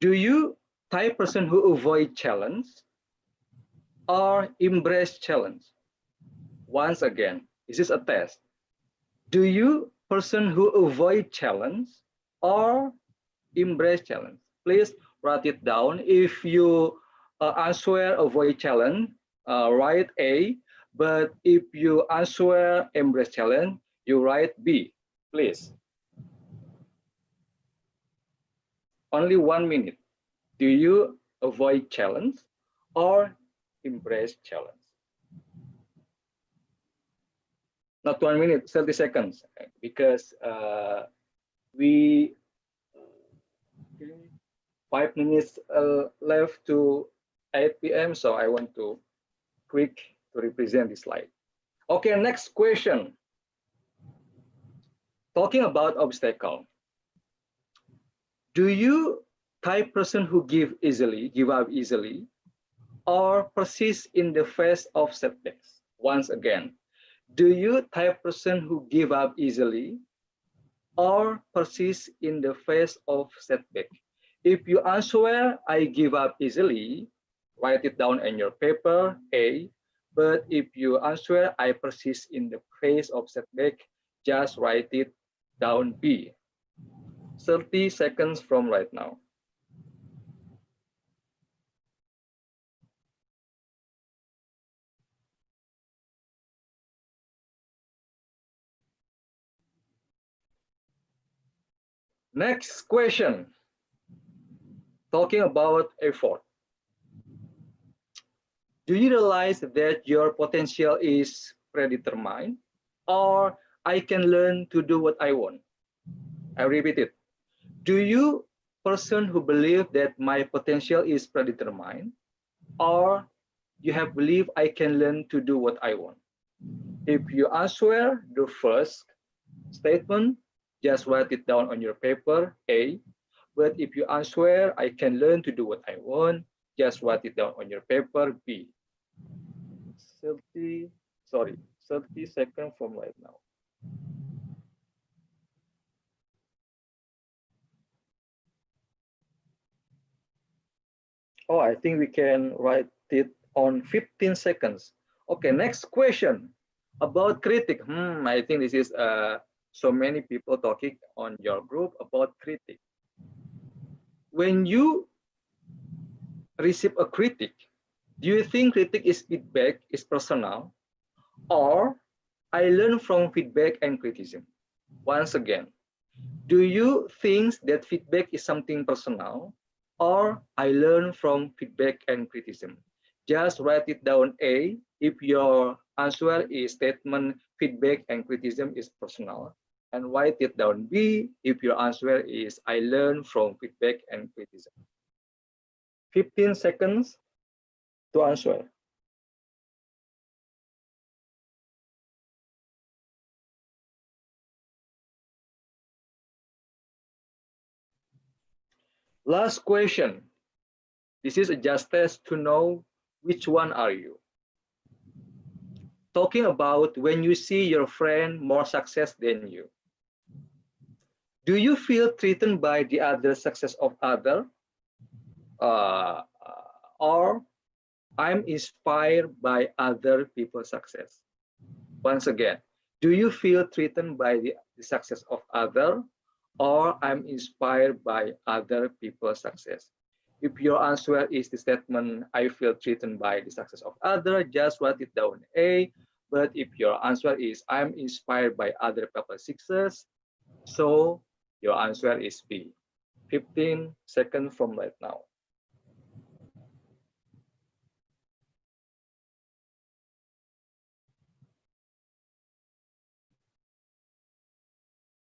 Do you type person who avoid challenge or embrace challenge? Once again, this is a test. Do you person who avoid challenge or embrace challenge? Please write it down. If you answer avoid challenge, write A. But if you answer embrace challenge, you write B, please. Only 1 minute. Do you avoid challenge or embrace challenge? Not 1 minute, 30 seconds, because we. Okay. 5 minutes left to 8 p.m. So I want to quick to represent this slide. Okay, next question. Talking about obstacle. Do you type person who give up easily, or persist in the face of setbacks? Once again, do you type person who give up easily, or persist in the face of setback? If you answer, I give up easily, write it down in your paper, A. But if you answer, I persist in the face of setback, just write it down, B. 30 seconds from right now. Next question. Talking about effort. Do you realize that your potential is predetermined, or I can learn to do what I want? I repeat it. Do you person who believe that my potential is predetermined, or you have believe I can learn to do what I want? If you answer the first statement, just write it down on your paper, A. But if you answer, I can learn to do what I want, just write it down on your paper, B. 30 seconds from right now. Oh, I think we can write it on 15 seconds. Okay, next question about critic. I think this is so many people talking on your group about critic. When you receive a critic, do you think critic is feedback is personal, or I learn from feedback and criticism? Once again, do you think that feedback is something personal, or I learn from feedback and criticism? Just write it down, A, if your answer is statement feedback and criticism is personal, and write it down, B, if your answer is I learn from feedback and criticism. 15 seconds to answer. Last question. This is just test to know which one are you. Talking about when you see your friend more success than you. Do you feel threatened by the other success of other? Or I'm inspired by other people's success? Once again, do you feel threatened by the success of other, or I'm inspired by other people's success? If your answer is the statement, I feel threatened by the success of other, just write it down, A. But if your answer is I'm inspired by other people's success, so your answer is B. 15 seconds from right now.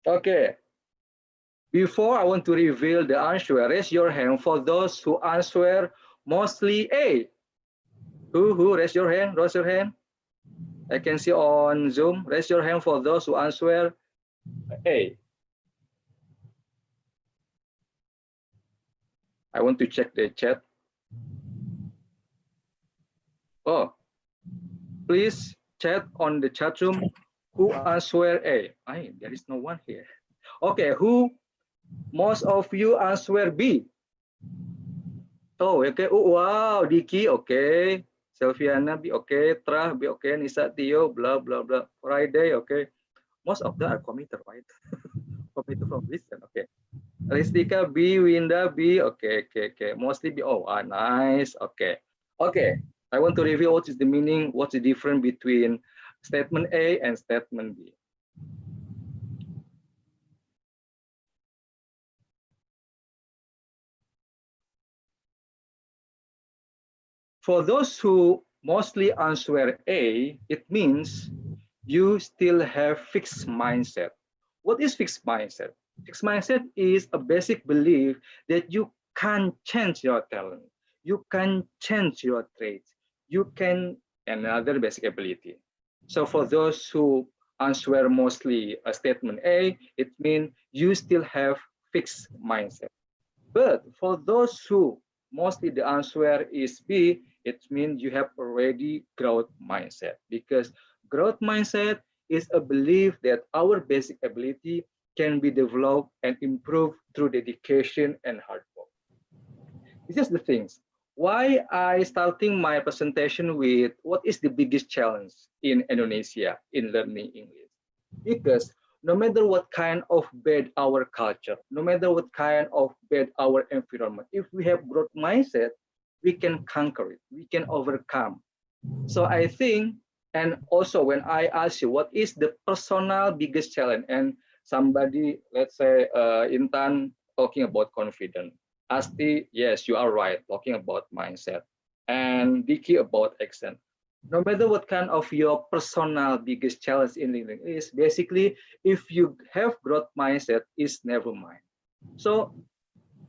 Okay. Before I want to reveal the answer, raise your hand for those who answer mostly A. Who raise your hand? Raise your hand. I can see on Zoom. Raise your hand for those who answer A. I want to check the chat. Oh, please chat on the chat room who answer A. There is no one here. Okay, who? Most of you answer B. Oh, okay. Oh, wow, Diki, okay. Selviana, B, okay. Trah, B, okay. Nisa, Tio, blah, blah, blah. Friday, okay. Most of them are committer, right? Committer from listen, okay. Ristika, B, Winda, B, okay, okay, okay. Mostly B, oh, nice, okay. Okay, I want to review what is the meaning, what's the difference between statement A and statement B. For those who mostly answer A, it means you still have fixed mindset. What is fixed mindset? Fixed mindset is a basic belief that you can change your talent. You can change your traits. You can another basic ability. So for those who answer mostly a statement A, it means you still have fixed mindset. But for those who mostly the answer is B, it means you have already growth mindset, because growth mindset is a belief that our basic ability can be developed and improved through dedication and hard work. This is the things. Why I starting my presentation with what is the biggest challenge in Indonesia in learning English? Because no matter what kind of bad our culture, no matter what kind of bad our environment, if we have growth mindset, we can conquer it, we can overcome. So I think, and also when I ask you what is the personal biggest challenge, and somebody, let's say Intan talking about confidence, Asti, yes, you are right, talking about mindset, and Vicky about accent. No matter what kind of your personal biggest challenge in English is, basically, if you have growth mindset, is never mind. So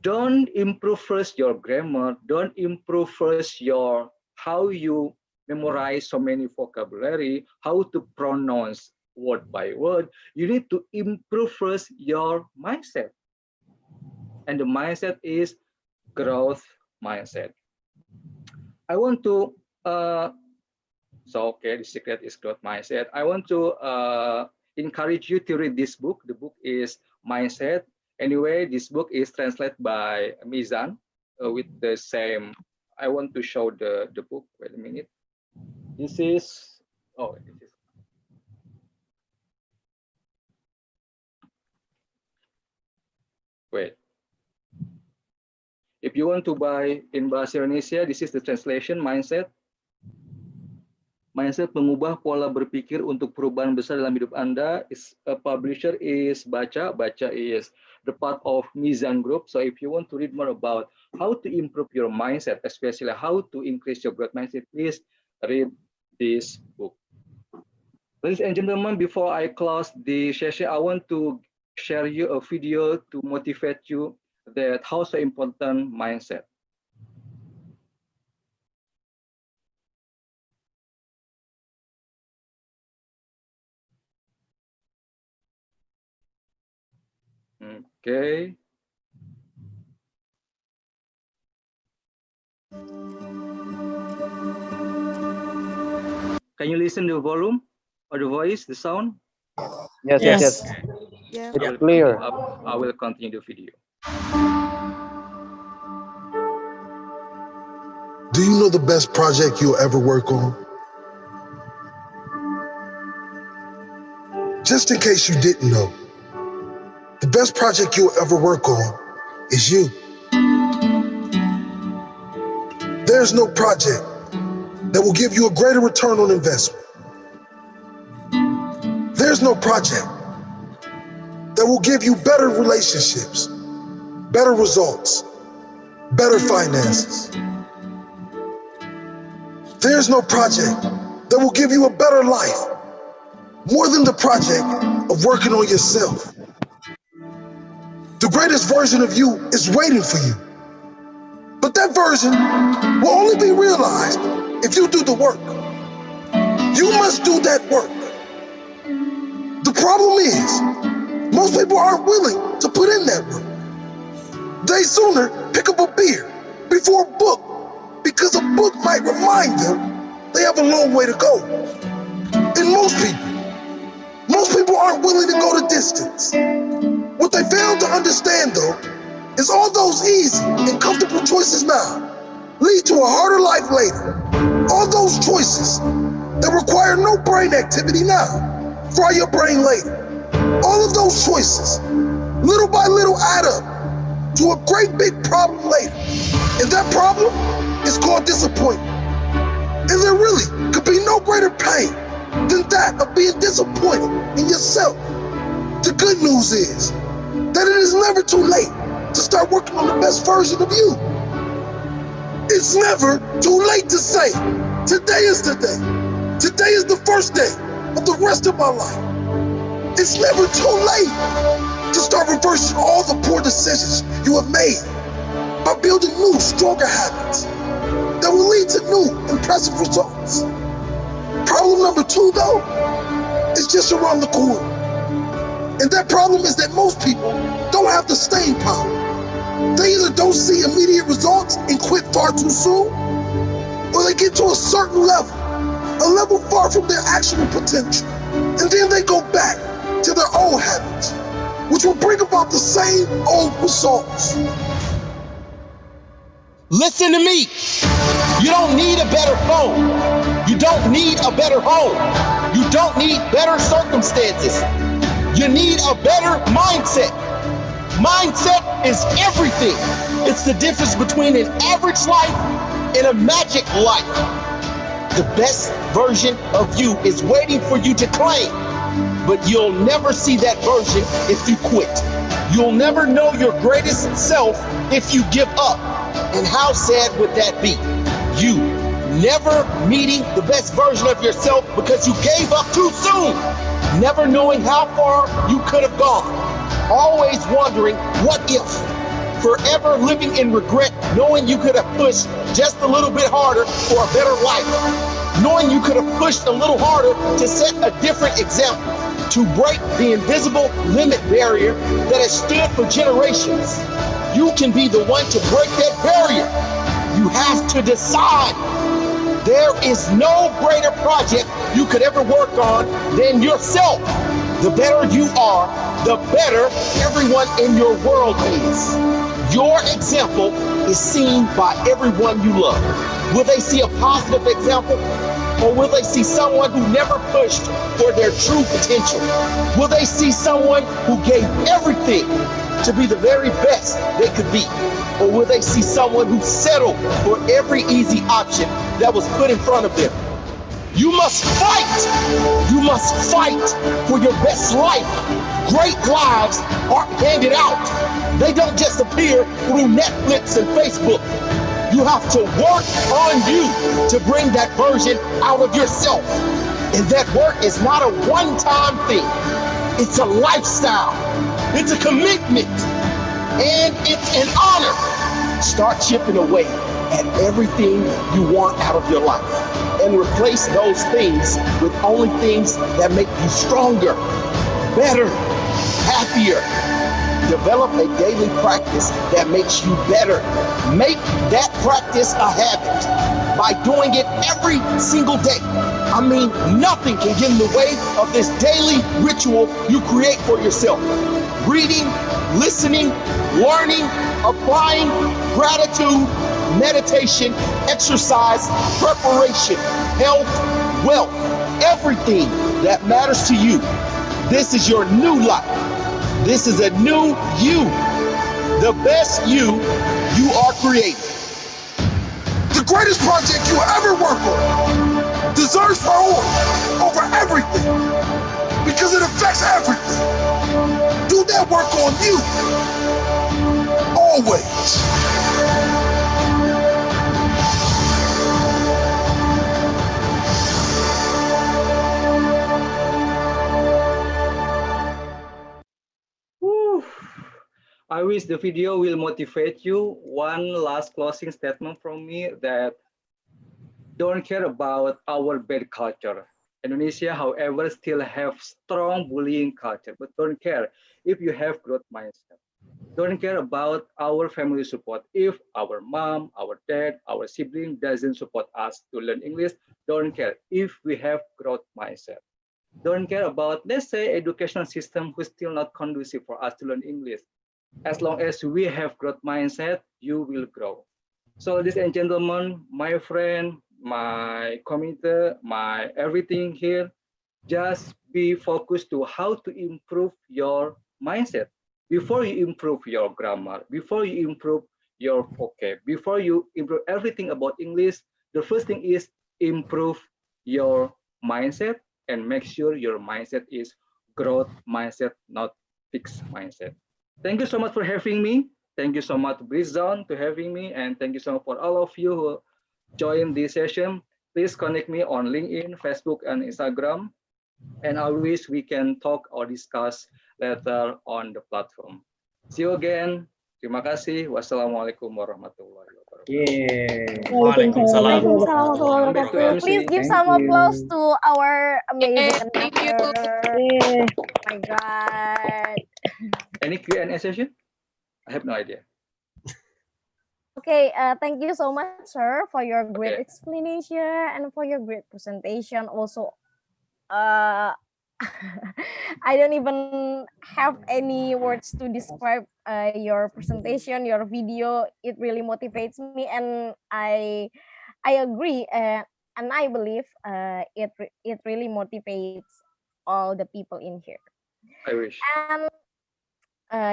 don't improve first your grammar, don't improve first your how you memorize so many vocabulary, how to pronounce word by word. You need to improve first your mindset. And the mindset is growth mindset. I want to okay, the secret is growth mindset. I want to encourage you to read this book. The book is Mindset. Anyway, this book is translated by Mizan with the same. I want to show the book. Wait a minute. This is, oh, this is. Wait. If you want to buy in Bahasa Indonesia, this is the translation, Mindset. Mindset mengubah pola berpikir untuk perubahan besar dalam hidup Anda. A publisher is Baca. Baca is the part of Mizan Group. So if you want to read more about how to improve your mindset, especially how to increase your growth mindset, please read this book. Ladies and gentlemen, before I close the session, I want to share you a video to motivate you that how so important mindset. Okay. Can you listen to the volume or the voice, the sound? Yes, yes, yes. Yeah. It's clear. I will continue the video. Do you know the best project you'll ever work on? Just in case you didn't know, the best project you'll ever work on is you. There's no project that will give you a greater return on investment. There's no project that will give you better relationships, better results, better finances. There's no project that will give you a better life, more than the project of working on yourself. The greatest version of you is waiting for you. But that version will only be realized if you do the work. You must do that work. The problem is, most people aren't willing to put in that work. They sooner pick up a beer before a book because a book might remind them they have a long way to go. And most people aren't willing to go the distance. What they fail to understand, though, is all those easy and comfortable choices now lead to a harder life later. All those choices that require no brain activity now fry your brain later. All of those choices, little by little, add up to a great big problem later. And that problem is called disappointment. And there really could be no greater pain than that of being disappointed in yourself. The good news is that it is never too late to start working on the best version of you. It's never too late to say, today is the day. Today is the first day of the rest of my life. It's never too late to start reversing all the poor decisions you have made by building new, stronger habits that will lead to new, impressive results. Problem number 2, though, is just around the corner. And that problem is that most people don't have the staying power. They either don't see immediate results and quit far too soon, or they get to a certain level, a level far from their actual potential, and then they go back to their old habits, which will bring about the same old results. Listen to me. You don't need a better phone. You don't need a better home. You don't need better circumstances. You need a better mindset. Mindset is everything. It's the difference between an average life and a magic life. The best version of you is waiting for you to claim, but you'll never see that version if you quit. You'll never know your greatest self if you give up. And how sad would that be? You never meeting the best version of yourself because you gave up too soon. Never knowing how far you could have gone. Always wondering what if. Forever living in regret, knowing you could have pushed just a little bit harder for a better life. Knowing you could have pushed a little harder to set a different example, to break the invisible limit barrier that has stood for generations. You can be the one to break that barrier. You have to decide. There is no greater project you could ever work on than yourself. The better you are, the better everyone in your world is. Your example is seen by everyone you love. Will they see a positive example? Or will they see someone who never pushed for their true potential? Will they see someone who gave everything to be the very best they could be? Or will they see someone who settled for every easy option that was put in front of them? You must fight. You must fight for your best life. Great lives aren't handed out. They don't just appear through Netflix and Facebook. You have to work on you to bring that version out of yourself. And that work is not a one-time thing. It's a lifestyle. It's a commitment. And it's an honor. Start chipping away at everything you want out of your life and replace those things with only things that make you stronger, better, happier. Develop a daily practice that makes you better. Make that practice a habit by doing it every single day. I mean, nothing can get in the way of this daily ritual you create for yourself. Reading, listening, learning, applying, gratitude, meditation, exercise, preparation, health, wealth, everything that matters to you. This is your new life. This is a new you. The best you are creating. The greatest project you ever work on deserves Fahrur over everything because it affects everything. Do that work on you. Always. I wish the video will motivate you. One last closing statement from me that don't care about our bad culture. Indonesia, however, still have strong bullying culture, but don't care if you have growth mindset. Don't care about our family support. If our mom, our dad, our sibling doesn't support us to learn English, don't care if we have growth mindset. Don't care about, let's say, educational system who's still not conducive for us to learn English. As long as we have growth mindset, you will grow. So ladies and gentlemen, my friend, my committee, my everything here, just be focused to how to improve your mindset. Before you improve your grammar, before you improve your vocab, before you improve everything about English, the first thing is improve your mindset and make sure your mindset is growth mindset, not fixed mindset. Thank you so much for having me. Thank you so much, Britzone, to having me, and thank you so much for all of you who joined this session. Please connect me on LinkedIn, Facebook, and Instagram. And I wish we can talk or discuss later on the platform. See you again. Terima kasih. Wassalamualaikum warahmatullahi wabarakatuh. Waalaikumsalam. Please give Thank some applause you. to our amazing Thank you. conductor. Oh my God. Any Q&A session? I have no idea. Okay, thank you so much, sir, for your great Okay. explanation and for your great presentation. Also, uh, I don't even have any words to describe your presentation, your video. It really motivates me, and I agree, and I believe it really motivates all the people in here. I wish. And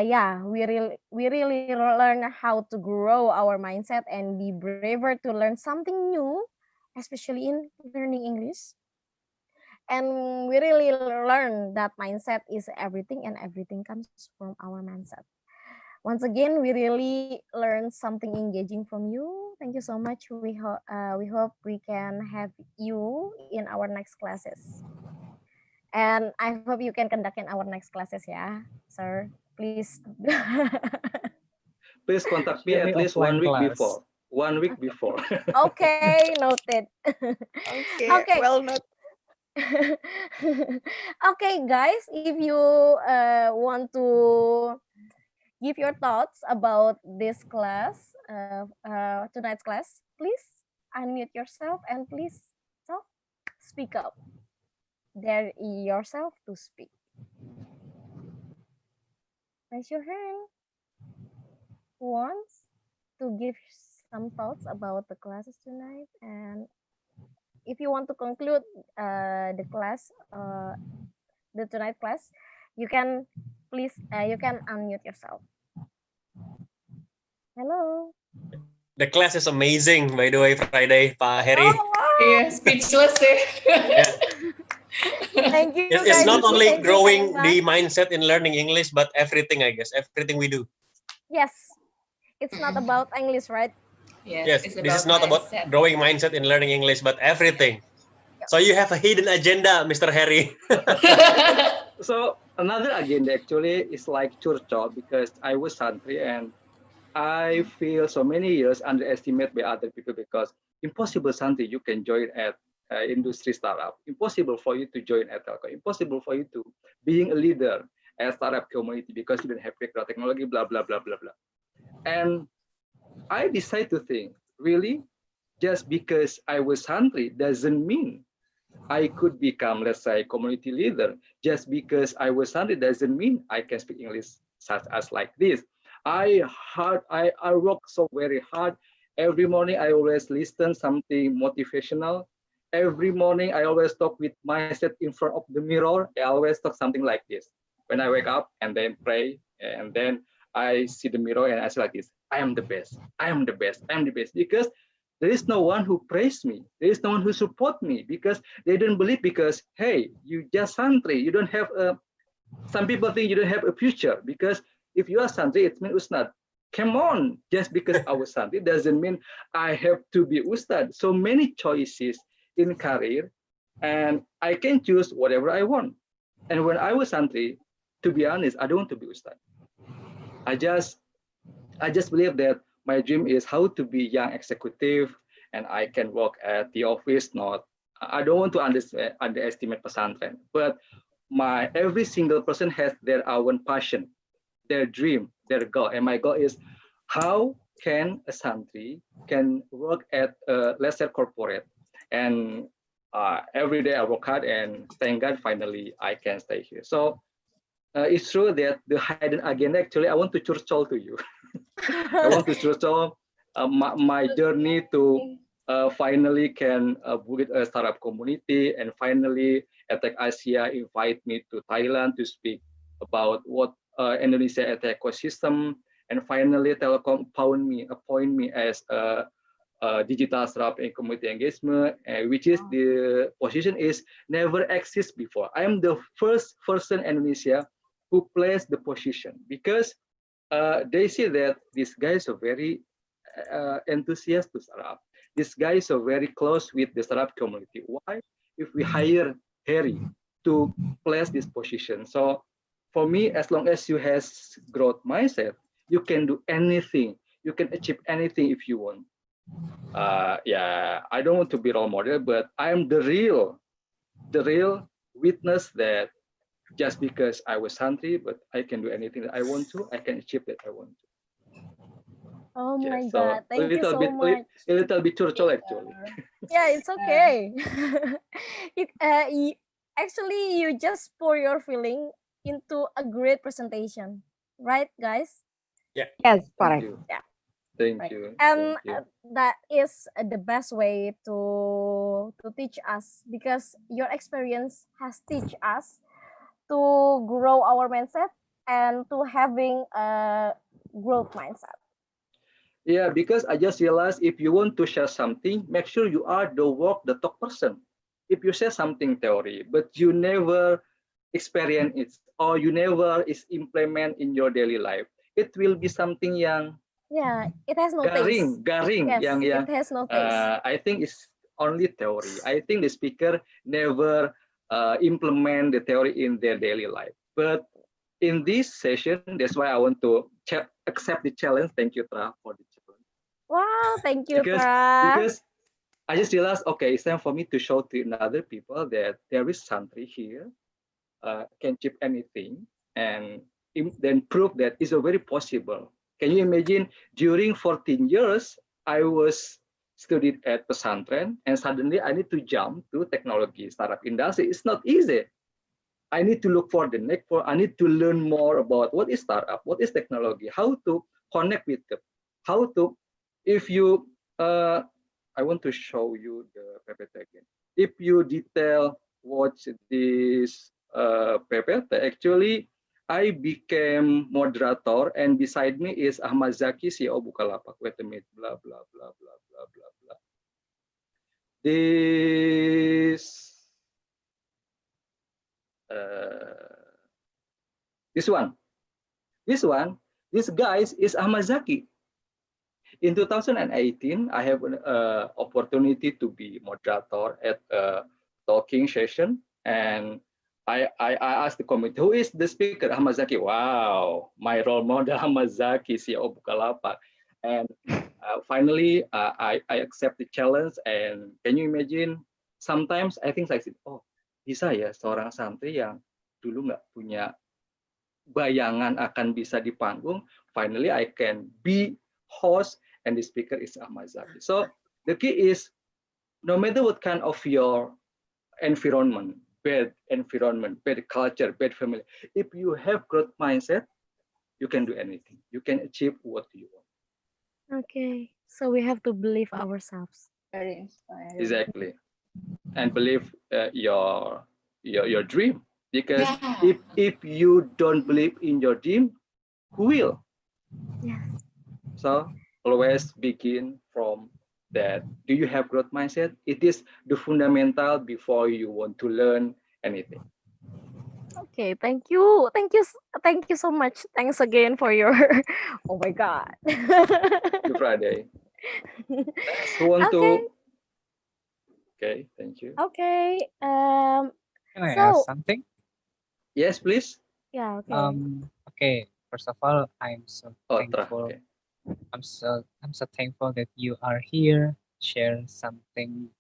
yeah, we really learn how to grow our mindset and be braver to learn something new, especially in learning English. And we really learn that mindset is everything, and everything comes from our mindset. Once again, we really learned something engaging from you. Thank you so much. We hope we can have you in our next classes. And I hope you can conduct in our next classes, yeah, sir. Please. Please contact me at least 1 week before. 1 week before. Okay, noted. Okay, well noted. Okay, guys, if you want to give your thoughts about this class, tonight's class, please unmute yourself and please talk, speak up. Dare yourself to speak. Raise your hand. Who wants to give some thoughts about the classes tonight? And if you want to conclude the class, the tonight class, you can please you can unmute yourself. Hello. The class is amazing, by the way, Friday, Pak Herry. Oh, wow. Yeah, speechless. Yeah. Thank you, It's guys. not only Thank you growing very the much. mindset in learning English, but everything, I guess, everything we do. Yes, it's not about English, right? Yes, it's this is about not about mindset. growing mindset in learning English, but everything. So you have a hidden agenda, Mr. Herry. So another agenda actually is like curcol, because I was santri and I feel so many years underestimated by other people, because impossible santri you can join at industry startup, impossible for you to join at Telkom, impossible for you to being a leader at startup community because you don't have background technology, blah blah blah blah blah. And I decided to think, really, just because I was santri doesn't mean I could become, let's say, community leader. Just because I was santri doesn't mean I can speak English such as like this. I work so very hard. Every morning I always listen something motivational. Every morning I always talk with myself in front of the mirror. I always talk something like this. When I wake up and then pray, and then I see the mirror and I say like this: I am the best. I am the best. I am the best. Because there is no one who praise me. There is no one who support me, because they don't believe, because, hey, you just santri. You don't have a, some people think you don't have a future, because if you are santri, it means ustad. Come on, just because I was santri doesn't mean I have to be ustad. So many choices in career, and I can choose whatever I want. And when I was santri, to be honest, I don't want to be ustad. I just believe that my dream is how to be young executive, and I can work at the office. Not, I don't want to underestimate pesantren, but every single person has their own passion, their dream, their goal. And my goal is, how can a santri can work at a lesser corporate, and every day I work hard, and thank God finally I can stay here. So it's true that the hidden agenda, actually I want to curcol to you. I want to curcol my journey to finally can build a startup community, and finally Attack Asia invite me to Thailand to speak about what Indonesia Attack ecosystem, and finally Telkom appoint me as a digital startup and community engagement, which is the position is never exist before. I am the first person in Indonesia who plays the position, because they see that these guys are very enthusiastic to startup. These guys are very close with the startup community. Why? If we hire Herry to place this position. So for me, as long as you has growth mindset, You can do anything. You can achieve anything if you want. Yeah, I don't want to be role model, but I am the real witness that just because I was Santri, but I can do anything that I want to. I can achieve that I want to. Oh Yeah, my so God, thank you so much. a little bit curcol actually. Yeah, it's okay. Actually, you just pour your feeling into a great presentation, right, guys? Yeah. Yes, Thank correct. you. Yeah. Thank Right. you. And Thank you. that is the best way to teach us, because your experience has teach us to grow our mindset and to having a growth mindset. Yeah, because I just realized if you want to share something, make sure you are the walk the talk person. If you share something theory, but you never experience it or you never is implement in your daily life, it will be something yang Yeah, it has no taste. garing, Yes, yang it has no taste. I think it's only theory. I think the speaker never implement the theory in their daily life. But in this session, that's why I want to accept the challenge. Thank you, Tra, for the challenge. Wow, thank you, Because Tra. I just realized, okay, it's time for me to show to another people that there is Santri here, can achieve anything, and then prove that it's a very possible. Can you imagine? During 14 years, I was studied at pesantren, and suddenly I need to jump to technology startup industry. It's not easy. I need to look for the next. I need to learn more about what is startup, what is technology, how to connect with them, how to. If you, I want to show you the PPT again. If you detail watch this PPT, actually I became moderator, and beside me is Ahmad Zaki, CEO Bukalapak. Wait a minute, blah blah blah blah blah blah blah. This. This one, this guys is Ahmad Zaki. In 2018, I have an opportunity to be moderator at a talking session, and I asked the committee, who is the speaker? Ahmad Zaki. Wow, my role model Ahmad Zaki, CEO Bukalapak. And finally, I accept the challenge. And can you imagine? Sometimes I think like, oh, bisa ya seorang santri yang dulu nggak punya bayangan akan bisa di panggung, finally I can be host and the speaker is Ahmad Zaki. So the key is no matter what kind of your environment, bad culture, bad family, if you have growth mindset, you can do anything. You can achieve what you want. Okay, so we have to believe ourselves. Very inspiring. Exactly, and believe your dream. Because if you don't believe in your dream, who will? Yes. So always begin from that. Do you have growth mindset? It is the fundamental before you want to learn anything. Okay, thank you so much. Thanks again for your. Oh my God. Good Friday. Next, who want to? Okay, thank you. Okay. Can I ask something? Yes, please. Yeah. Okay. Okay. First of all, I'm so thankful. Okay. I'm so thankful that you are here, share something,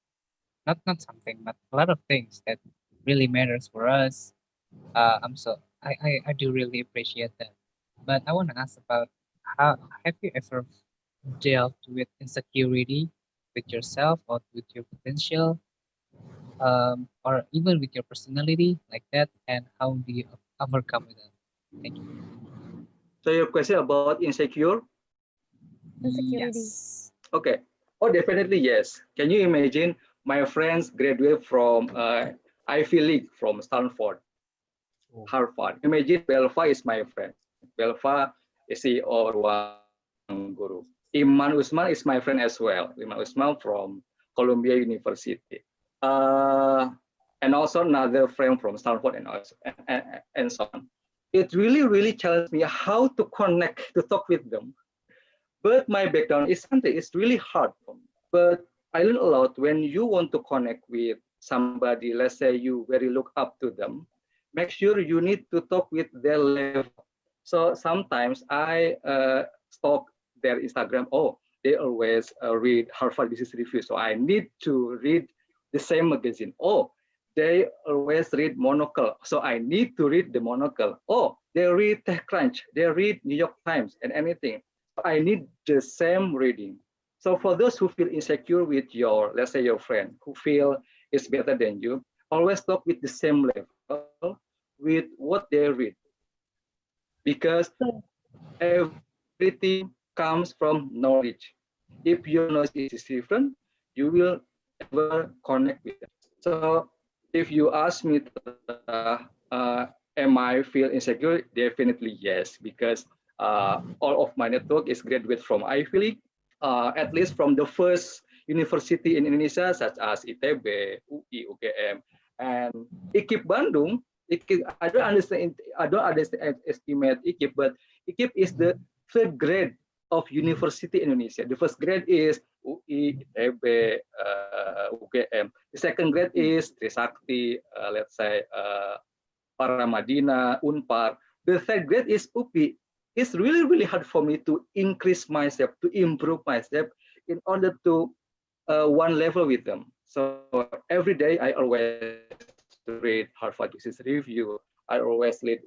not something, but a lot of things that really matters for us. I do really appreciate that. But I want to ask about how have you ever dealt with insecurity with yourself or with your potential, or even with your personality like that, and how do you overcome with that? Thank you. So your question about insecure? Insecurity. Yes. Okay. Oh, definitely yes. Can you imagine my friends graduate from Ivy League from Stanford, Harvard. Imagine Belva is my friend. Belva is CEO Ruang Guru. Iman Usman is my friend as well. Iman Usman from Columbia University. And also another friend from Stanford and so on. It really challenged me how to connect, to talk with them. But my background is something, it's really hard for me. But I learned a lot when you want to connect with somebody, let's say you very look up to them, make sure you need to talk with their level. So sometimes I stalk their Instagram. Oh, they always read Harvard Business Review. So I need to read the same magazine. Oh, they always read Monocle. So I need to read the Monocle. Oh, they read TechCrunch. They read New York Times and anything. So I need the same reading. So for those who feel insecure with your, let's say your friend, who feel is better than you, always talk with the same level with what they read. Because everything comes from knowledge. If your knowledge is different, you will never connect with them. So if you ask me, am I feel insecure? Definitely yes, because all of my network is graduate from Ivy League, at least from the first university in Indonesia, such as ITB, UI, UGM, and IKIP Bandung. I don't understand. I don't understand estimate IKIP, but IKIP is the third grade of university in Indonesia. The first grade is UI, ITB, UGM. The second grade is Trisakti, let's say Paramadina, Unpar. The third grade is UPI. It's really, really hard for me to increase myself, to improve myself in order to one level with them. So every day I always read Harvard Business Review. I always read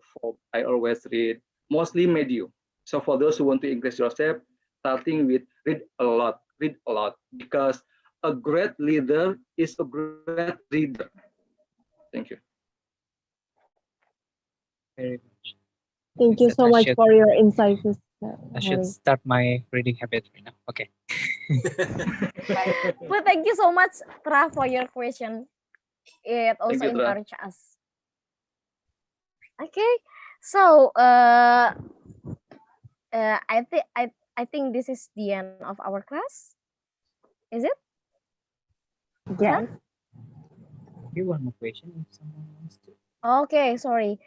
mostly Medium. So for those who want to increase yourself, starting with read a lot, because a great leader is a great reader. Thank you. Very much. Thank you so much for your insights. I should start my reading habit right now. Okay. Well, thank you so much, Tra, for your question. It also encouraged us. Okay, so I think this is the end of our class. Is it? Yeah. You want more question if someone wants to? Okay, sorry.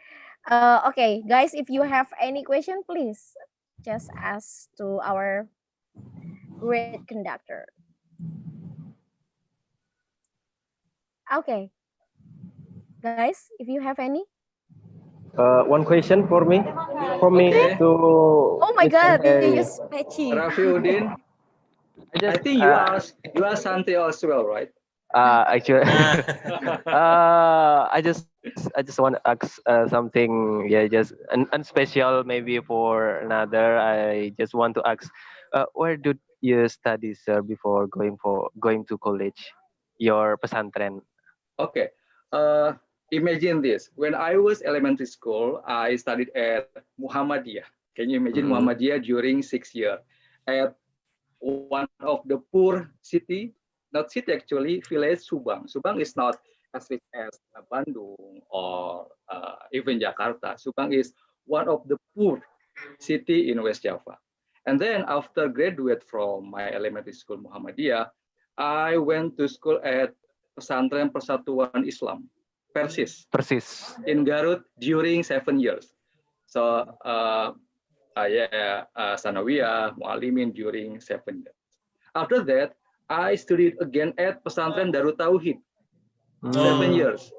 Okay, guys, if you have any question, please just ask to our great conductor. Okay, guys, if you have any. One question for me, to. Oh my God, you use Pechi. Rafiuddin, I think you are Santi as well, right? Actually, I just want to ask something. Yeah, just unspecial maybe for another. I just want to ask, where did you study, sir, before going to college? Your pesantren. Okay. Imagine this. When I was elementary school, I studied at Muhammadiyah. Can you imagine Muhammadiyah during 6 years at one of the poor city, not city actually, village Subang. Subang is not as rich as Bandung or even Jakarta. Subang is one of the poor city in West Java. And then after graduate from my elementary school Muhammadiyah, I went to school at Pesantren Persatuan Islam, Persis, in Garut during 7 years. So Sanawiyah, Mualimin during 7 years. After that, I studied again at Pesantren Darut Tauhid, 7 years.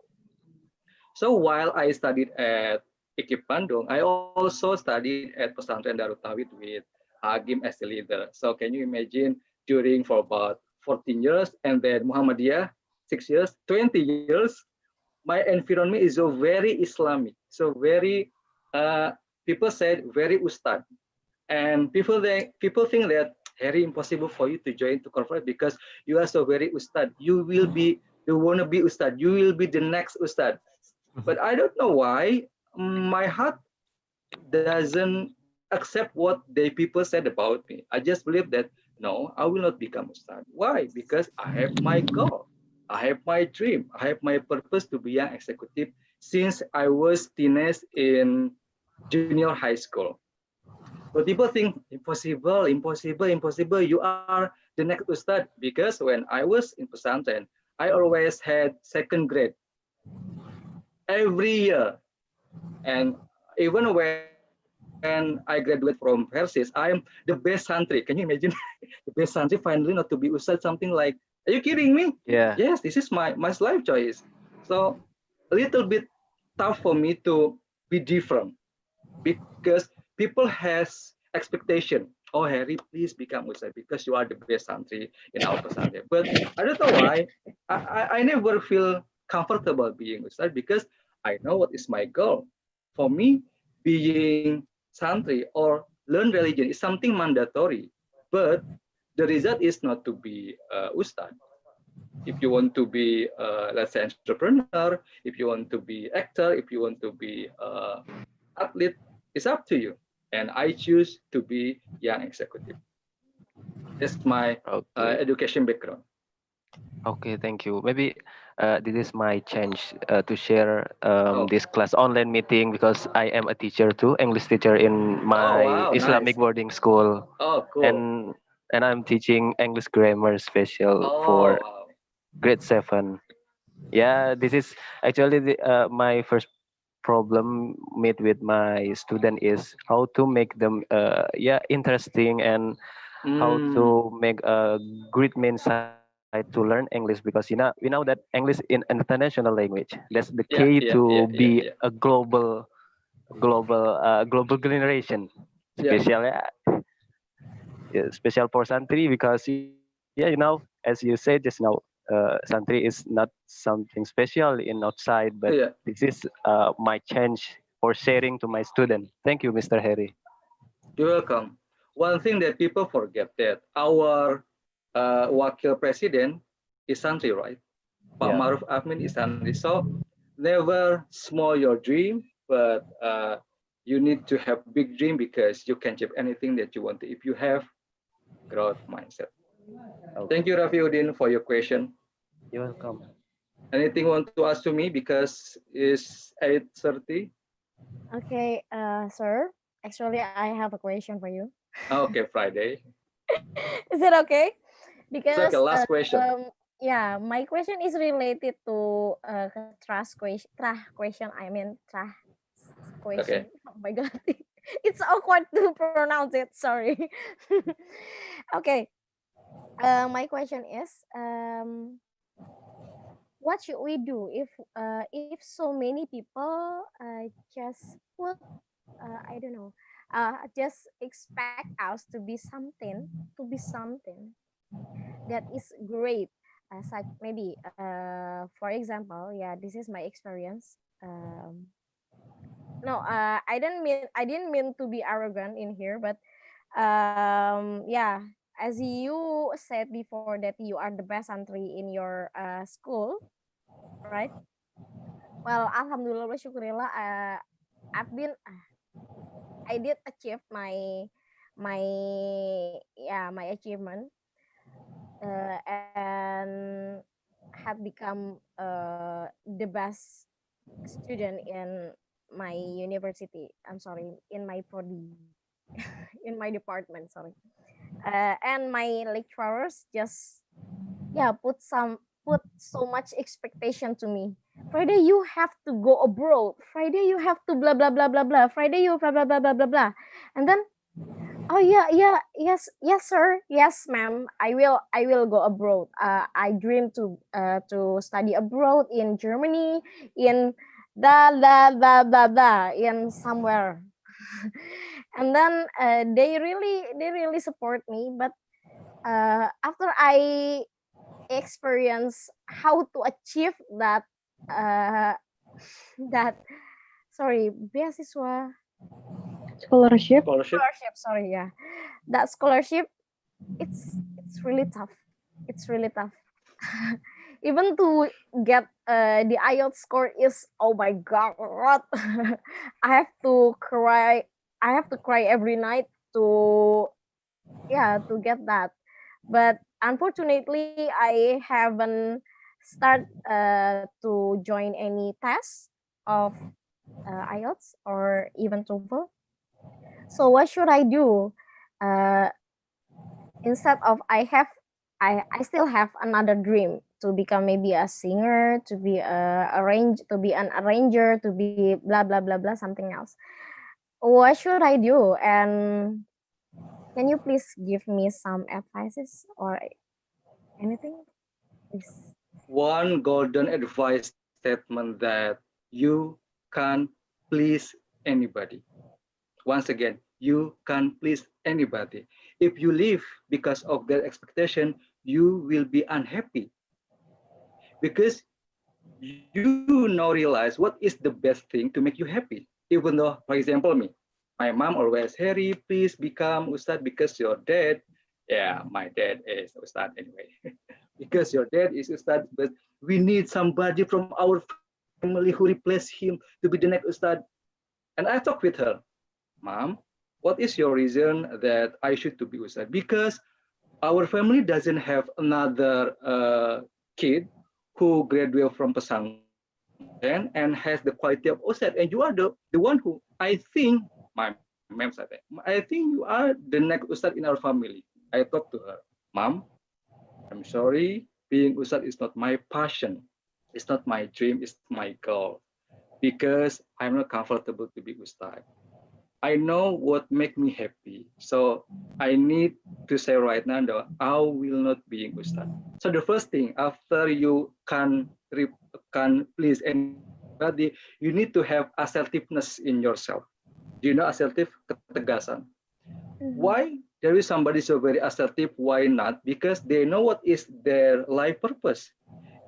So while I studied at IKIP Bandung, I also studied at Pesantren Darut Tauhid with Hagim as the leader. So can you imagine during for about 14 years and then Muhammadiyah 6 years, 20 years, my environment is so very Islamic, so very people said very ustad, and people think that very impossible for you to join to convert because you are so very ustad. You will be the wannabe ustad. You will be the next ustad. But I don't know why my heart doesn't accept what the people said about me. I just believe that no, I will not become ustad. Why? Because I have my goal. I have my dream. I have my purpose to be an executive since I was teenage in junior high school. But people think impossible, impossible, impossible. You are the next ustad because when I was in pesantren, I always had second grade every year, and even when I graduate from Persis, I am the best santri. Can you imagine the best santri finally not to be ustad? Something like, are you kidding me? Yeah. Yes, this is my life choice. So a little bit tough for me to be different because people has expectation. Oh, Harry, please become Ustad because you are the best santri in our pesantren. But I don't know why. I never feel comfortable being Ustad because I know what is my goal. For me, being santri or learn religion is something mandatory. But the result is not to be Ustad. If you want to be, let's say, entrepreneur, if you want to be actor, if you want to be athlete, it's up to you. And I choose to be young executive. That's my education background. Okay, thank you. Maybe this is my chance to share this class online meeting because I am a teacher too, English teacher in my wow, Islamic nice. boarding school, Oh, cool. and I'm teaching English grammar special Oh, for wow. grade 7. Yeah, this is actually my first problem meet with my student is how to make them interesting and how to make a great mindset to learn English because we know that English in international language. That's the key to be a global generation. Especially special for Santri because as you said just now, Santri is not something special in outside, but this is my chance for sharing to my student. Thank you, Mr. Herry. You're welcome. One thing that people forget that our wakil president is Santri, right? Pak Maruf Amin is Santri. So never small your dream, but you need to have big dream because you can achieve anything that you want to if you have growth mindset. Thank you, Rafiuddin, for your question. You're welcome. Anything you want to ask to me because it's 8:30? Okay, sir. Actually, I have a question for you. Okay, Friday. Is it okay? Because It's okay, last question. Yeah, my question is related to trust question. Question. Okay. Oh my god, it's awkward to pronounce it. Sorry. Okay. My question is, what should we do if so many people just put I don't know, just expect us to be something that is great. Such maybe, for example, yeah, this is my experience. No, I didn't mean to be arrogant in here, but yeah, as you said before that you are the best santri in your school, right? Well, alhamdulillah wa syukurillah, I've been I did achieve my my achievement, and have become the best student in my university. I'm sorry, in my prodi, in my department. Sorry, and my lecturers just put so much expectation to me. Friday you have to go abroad. Friday you have to blah blah blah blah blah. Friday you blah blah blah blah blah blah. And then, oh yeah, yes sir, yes ma'am, I will go abroad. I dream to study abroad in Germany, in blah blah in somewhere. And then they really support me, but after I experience how to achieve that, uh, that sorry, beasiswa scholarship, sorry, yeah, that scholarship, it's really tough. It's really tough. Even to get the IELTS score is, oh my god, I have to cry. I have to cry every night to to get that. But unfortunately, I haven't start to join any test of IELTS or even TOEFL. So what should I do? Uh, Instead of I still have another dream to become maybe a singer, to be to be an arranger, to be blah blah blah blah something else. What should I do? And can you please give me some advices or anything, please? One golden advice statement that you can please anybody. once again, you can please anybody. If you live because of their expectation, you will be unhappy because you now realize what is the best thing to make you happy. Even though, for example, me, my mom always, Harry, please become Ustad because your dad, yeah, my dad is Ustad anyway, because your dad is Ustad, but we need somebody from our family who replace him to be the next Ustad. And I talk with her, Mom, what is your reason that I should to be Ustad? Because our family doesn't have another kid who graduate from pesantren and has the quality of Ustad, and you are the one who I think my mom said that, I think you are the next Ustad in our family. I talked to her, Mom, I'm sorry, being Ustad is not my passion, it's not my dream, it's my goal, because I'm not comfortable to be Ustad. I know what make me happy. So I need to say right now that I will not be Ustad. So the first thing after you can please anybody, you need to have assertiveness in yourself. Do you know assertive? Ketegasan. Why? There is somebody so very assertive. Why not? Because they know what is their life purpose.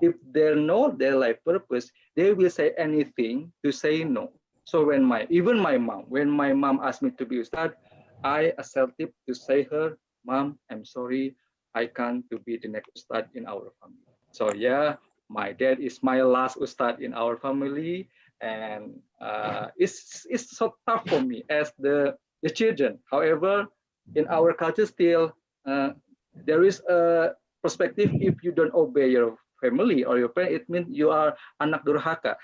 If they know their life purpose, they will say anything to say no. So when even my mom, when my mom asked me to be Ustad, I assertive to say her, Mom, I'm sorry, I can't to be the next Ustad in our family. So yeah, my dad is my last Ustad in our family, and it's so tough for me as the children. However, in our culture still, there is a perspective if you don't obey your family or your parent, it means you are anak durhaka.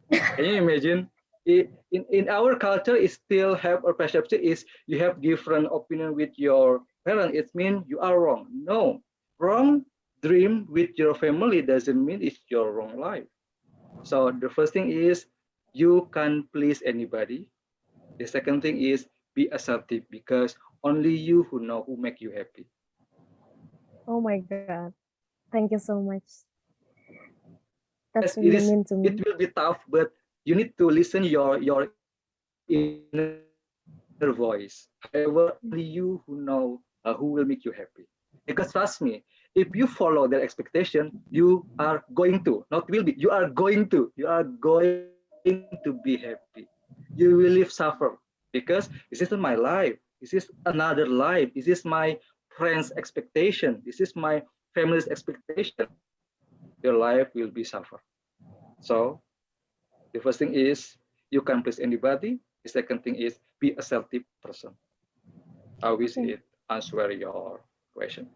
Can you imagine? In our culture, it still have a perception is you have different opinion with your parent. It means you are wrong. No, wrong dream with your family doesn't mean it's your wrong life. So the first thing is you can please anybody. The second thing is be assertive because only you who know who make you happy. Oh my God. Thank you so much. That's Yes, really mean to me. it will be tough, but you need to listen your inner voice. However, only you who know who will make you happy. Because trust me, if you follow their expectation, you are going to, not will be, you are going to be happy. You will live suffer because this isn't my life. This is another life. This is my friend's expectation. This is my family's expectation. Your life will be suffer. So the first thing is you can please anybody. The second thing is be assertive person. I wish it answer your question.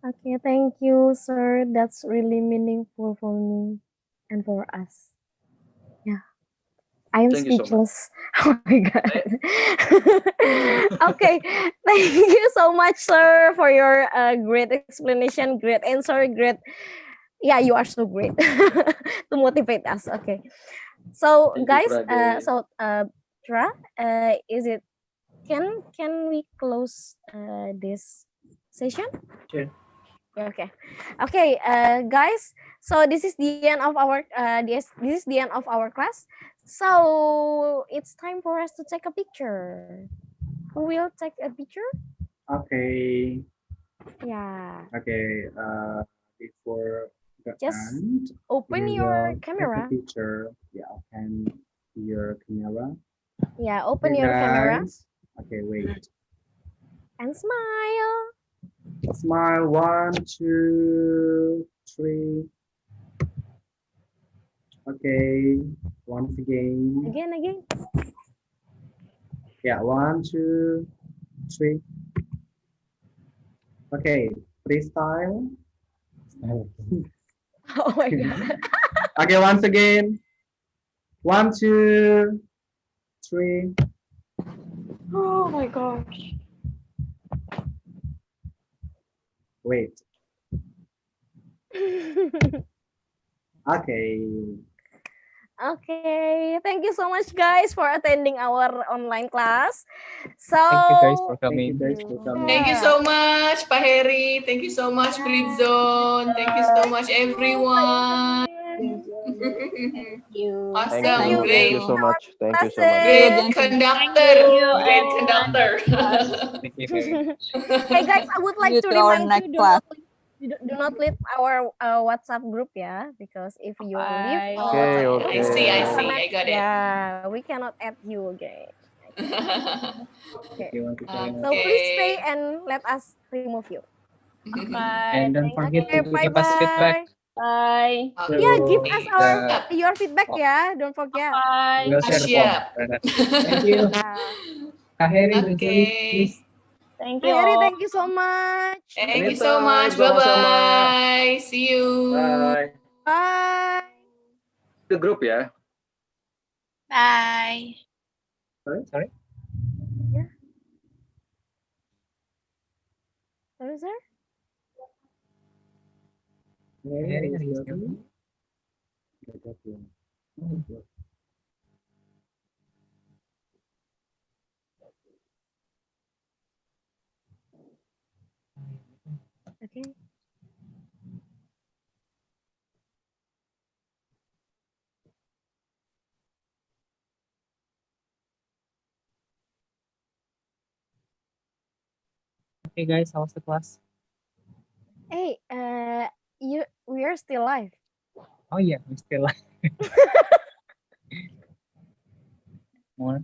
Okay, thank you, sir. That's really meaningful for me and for us. Yeah, I am Thank you so much. speechless. Oh my God. Okay, thank you so much, sir, for your great explanation, great answer, great. Yeah, you are so great to motivate us. Okay, so Thank you, guys, Prade. Tra, is it can we close this session? Sure. Okay, okay, guys. So this is the end of our this is the end of our class. So it's time for us to take a picture. Who will take a picture? Okay. Yeah. Okay. Before the Just end, open we your will take a camera. picture. Yeah, open your camera. Yeah, open Okay, your camera guys. Okay, wait. and smile. Smile. 1, 2, 3. Okay. Once again. Again. Yeah. 1, 2, 3. Okay. Freestyle. Oh my God. Okay. Once again. 1, 2, 3. Oh my gosh. Wait. Okay. Okay, thank you so much, guys, for attending our online class. So, Thank you guys for Thank you coming. guys for coming. Thank you so much, Pak Herry. Thank you so much, Britzone. Thank you so much, everyone. Thank you. Thank you. Thank Awesome, you. great. Thank you so much. Thank you so much. Great conductor. Great conductor. Thank you very much. Hey guys, I would like See you to to our remind next you class. do not leave our WhatsApp group, yeah, because if you leave Bye. our Okay, WhatsApp group, I okay. see, I got it. yeah, we cannot add you again. Okay. Thank you very much. So please stay Okay. and let us remove you. Bye. And don't Thank forget Okay, to you. bye give us feedback bye. Bye. Yeah, give to us the. your feedback, yeah. Don't forget. Bye. We'll share the form. Siap. Thank you. Yeah. Kak Herry, Rizal, Okay. please. Thank Hi you Harry, all. thank you so much. Thank you so Anytime, much. sama-sama. Bye-bye. See you. Bye. Bye. The group ya. Bye. Sorry. Yeah. Sorry, sir. Herry, are you still here? Okay. Okay, guys, how's the class? Hey, we are still live. Oh yeah, we still more.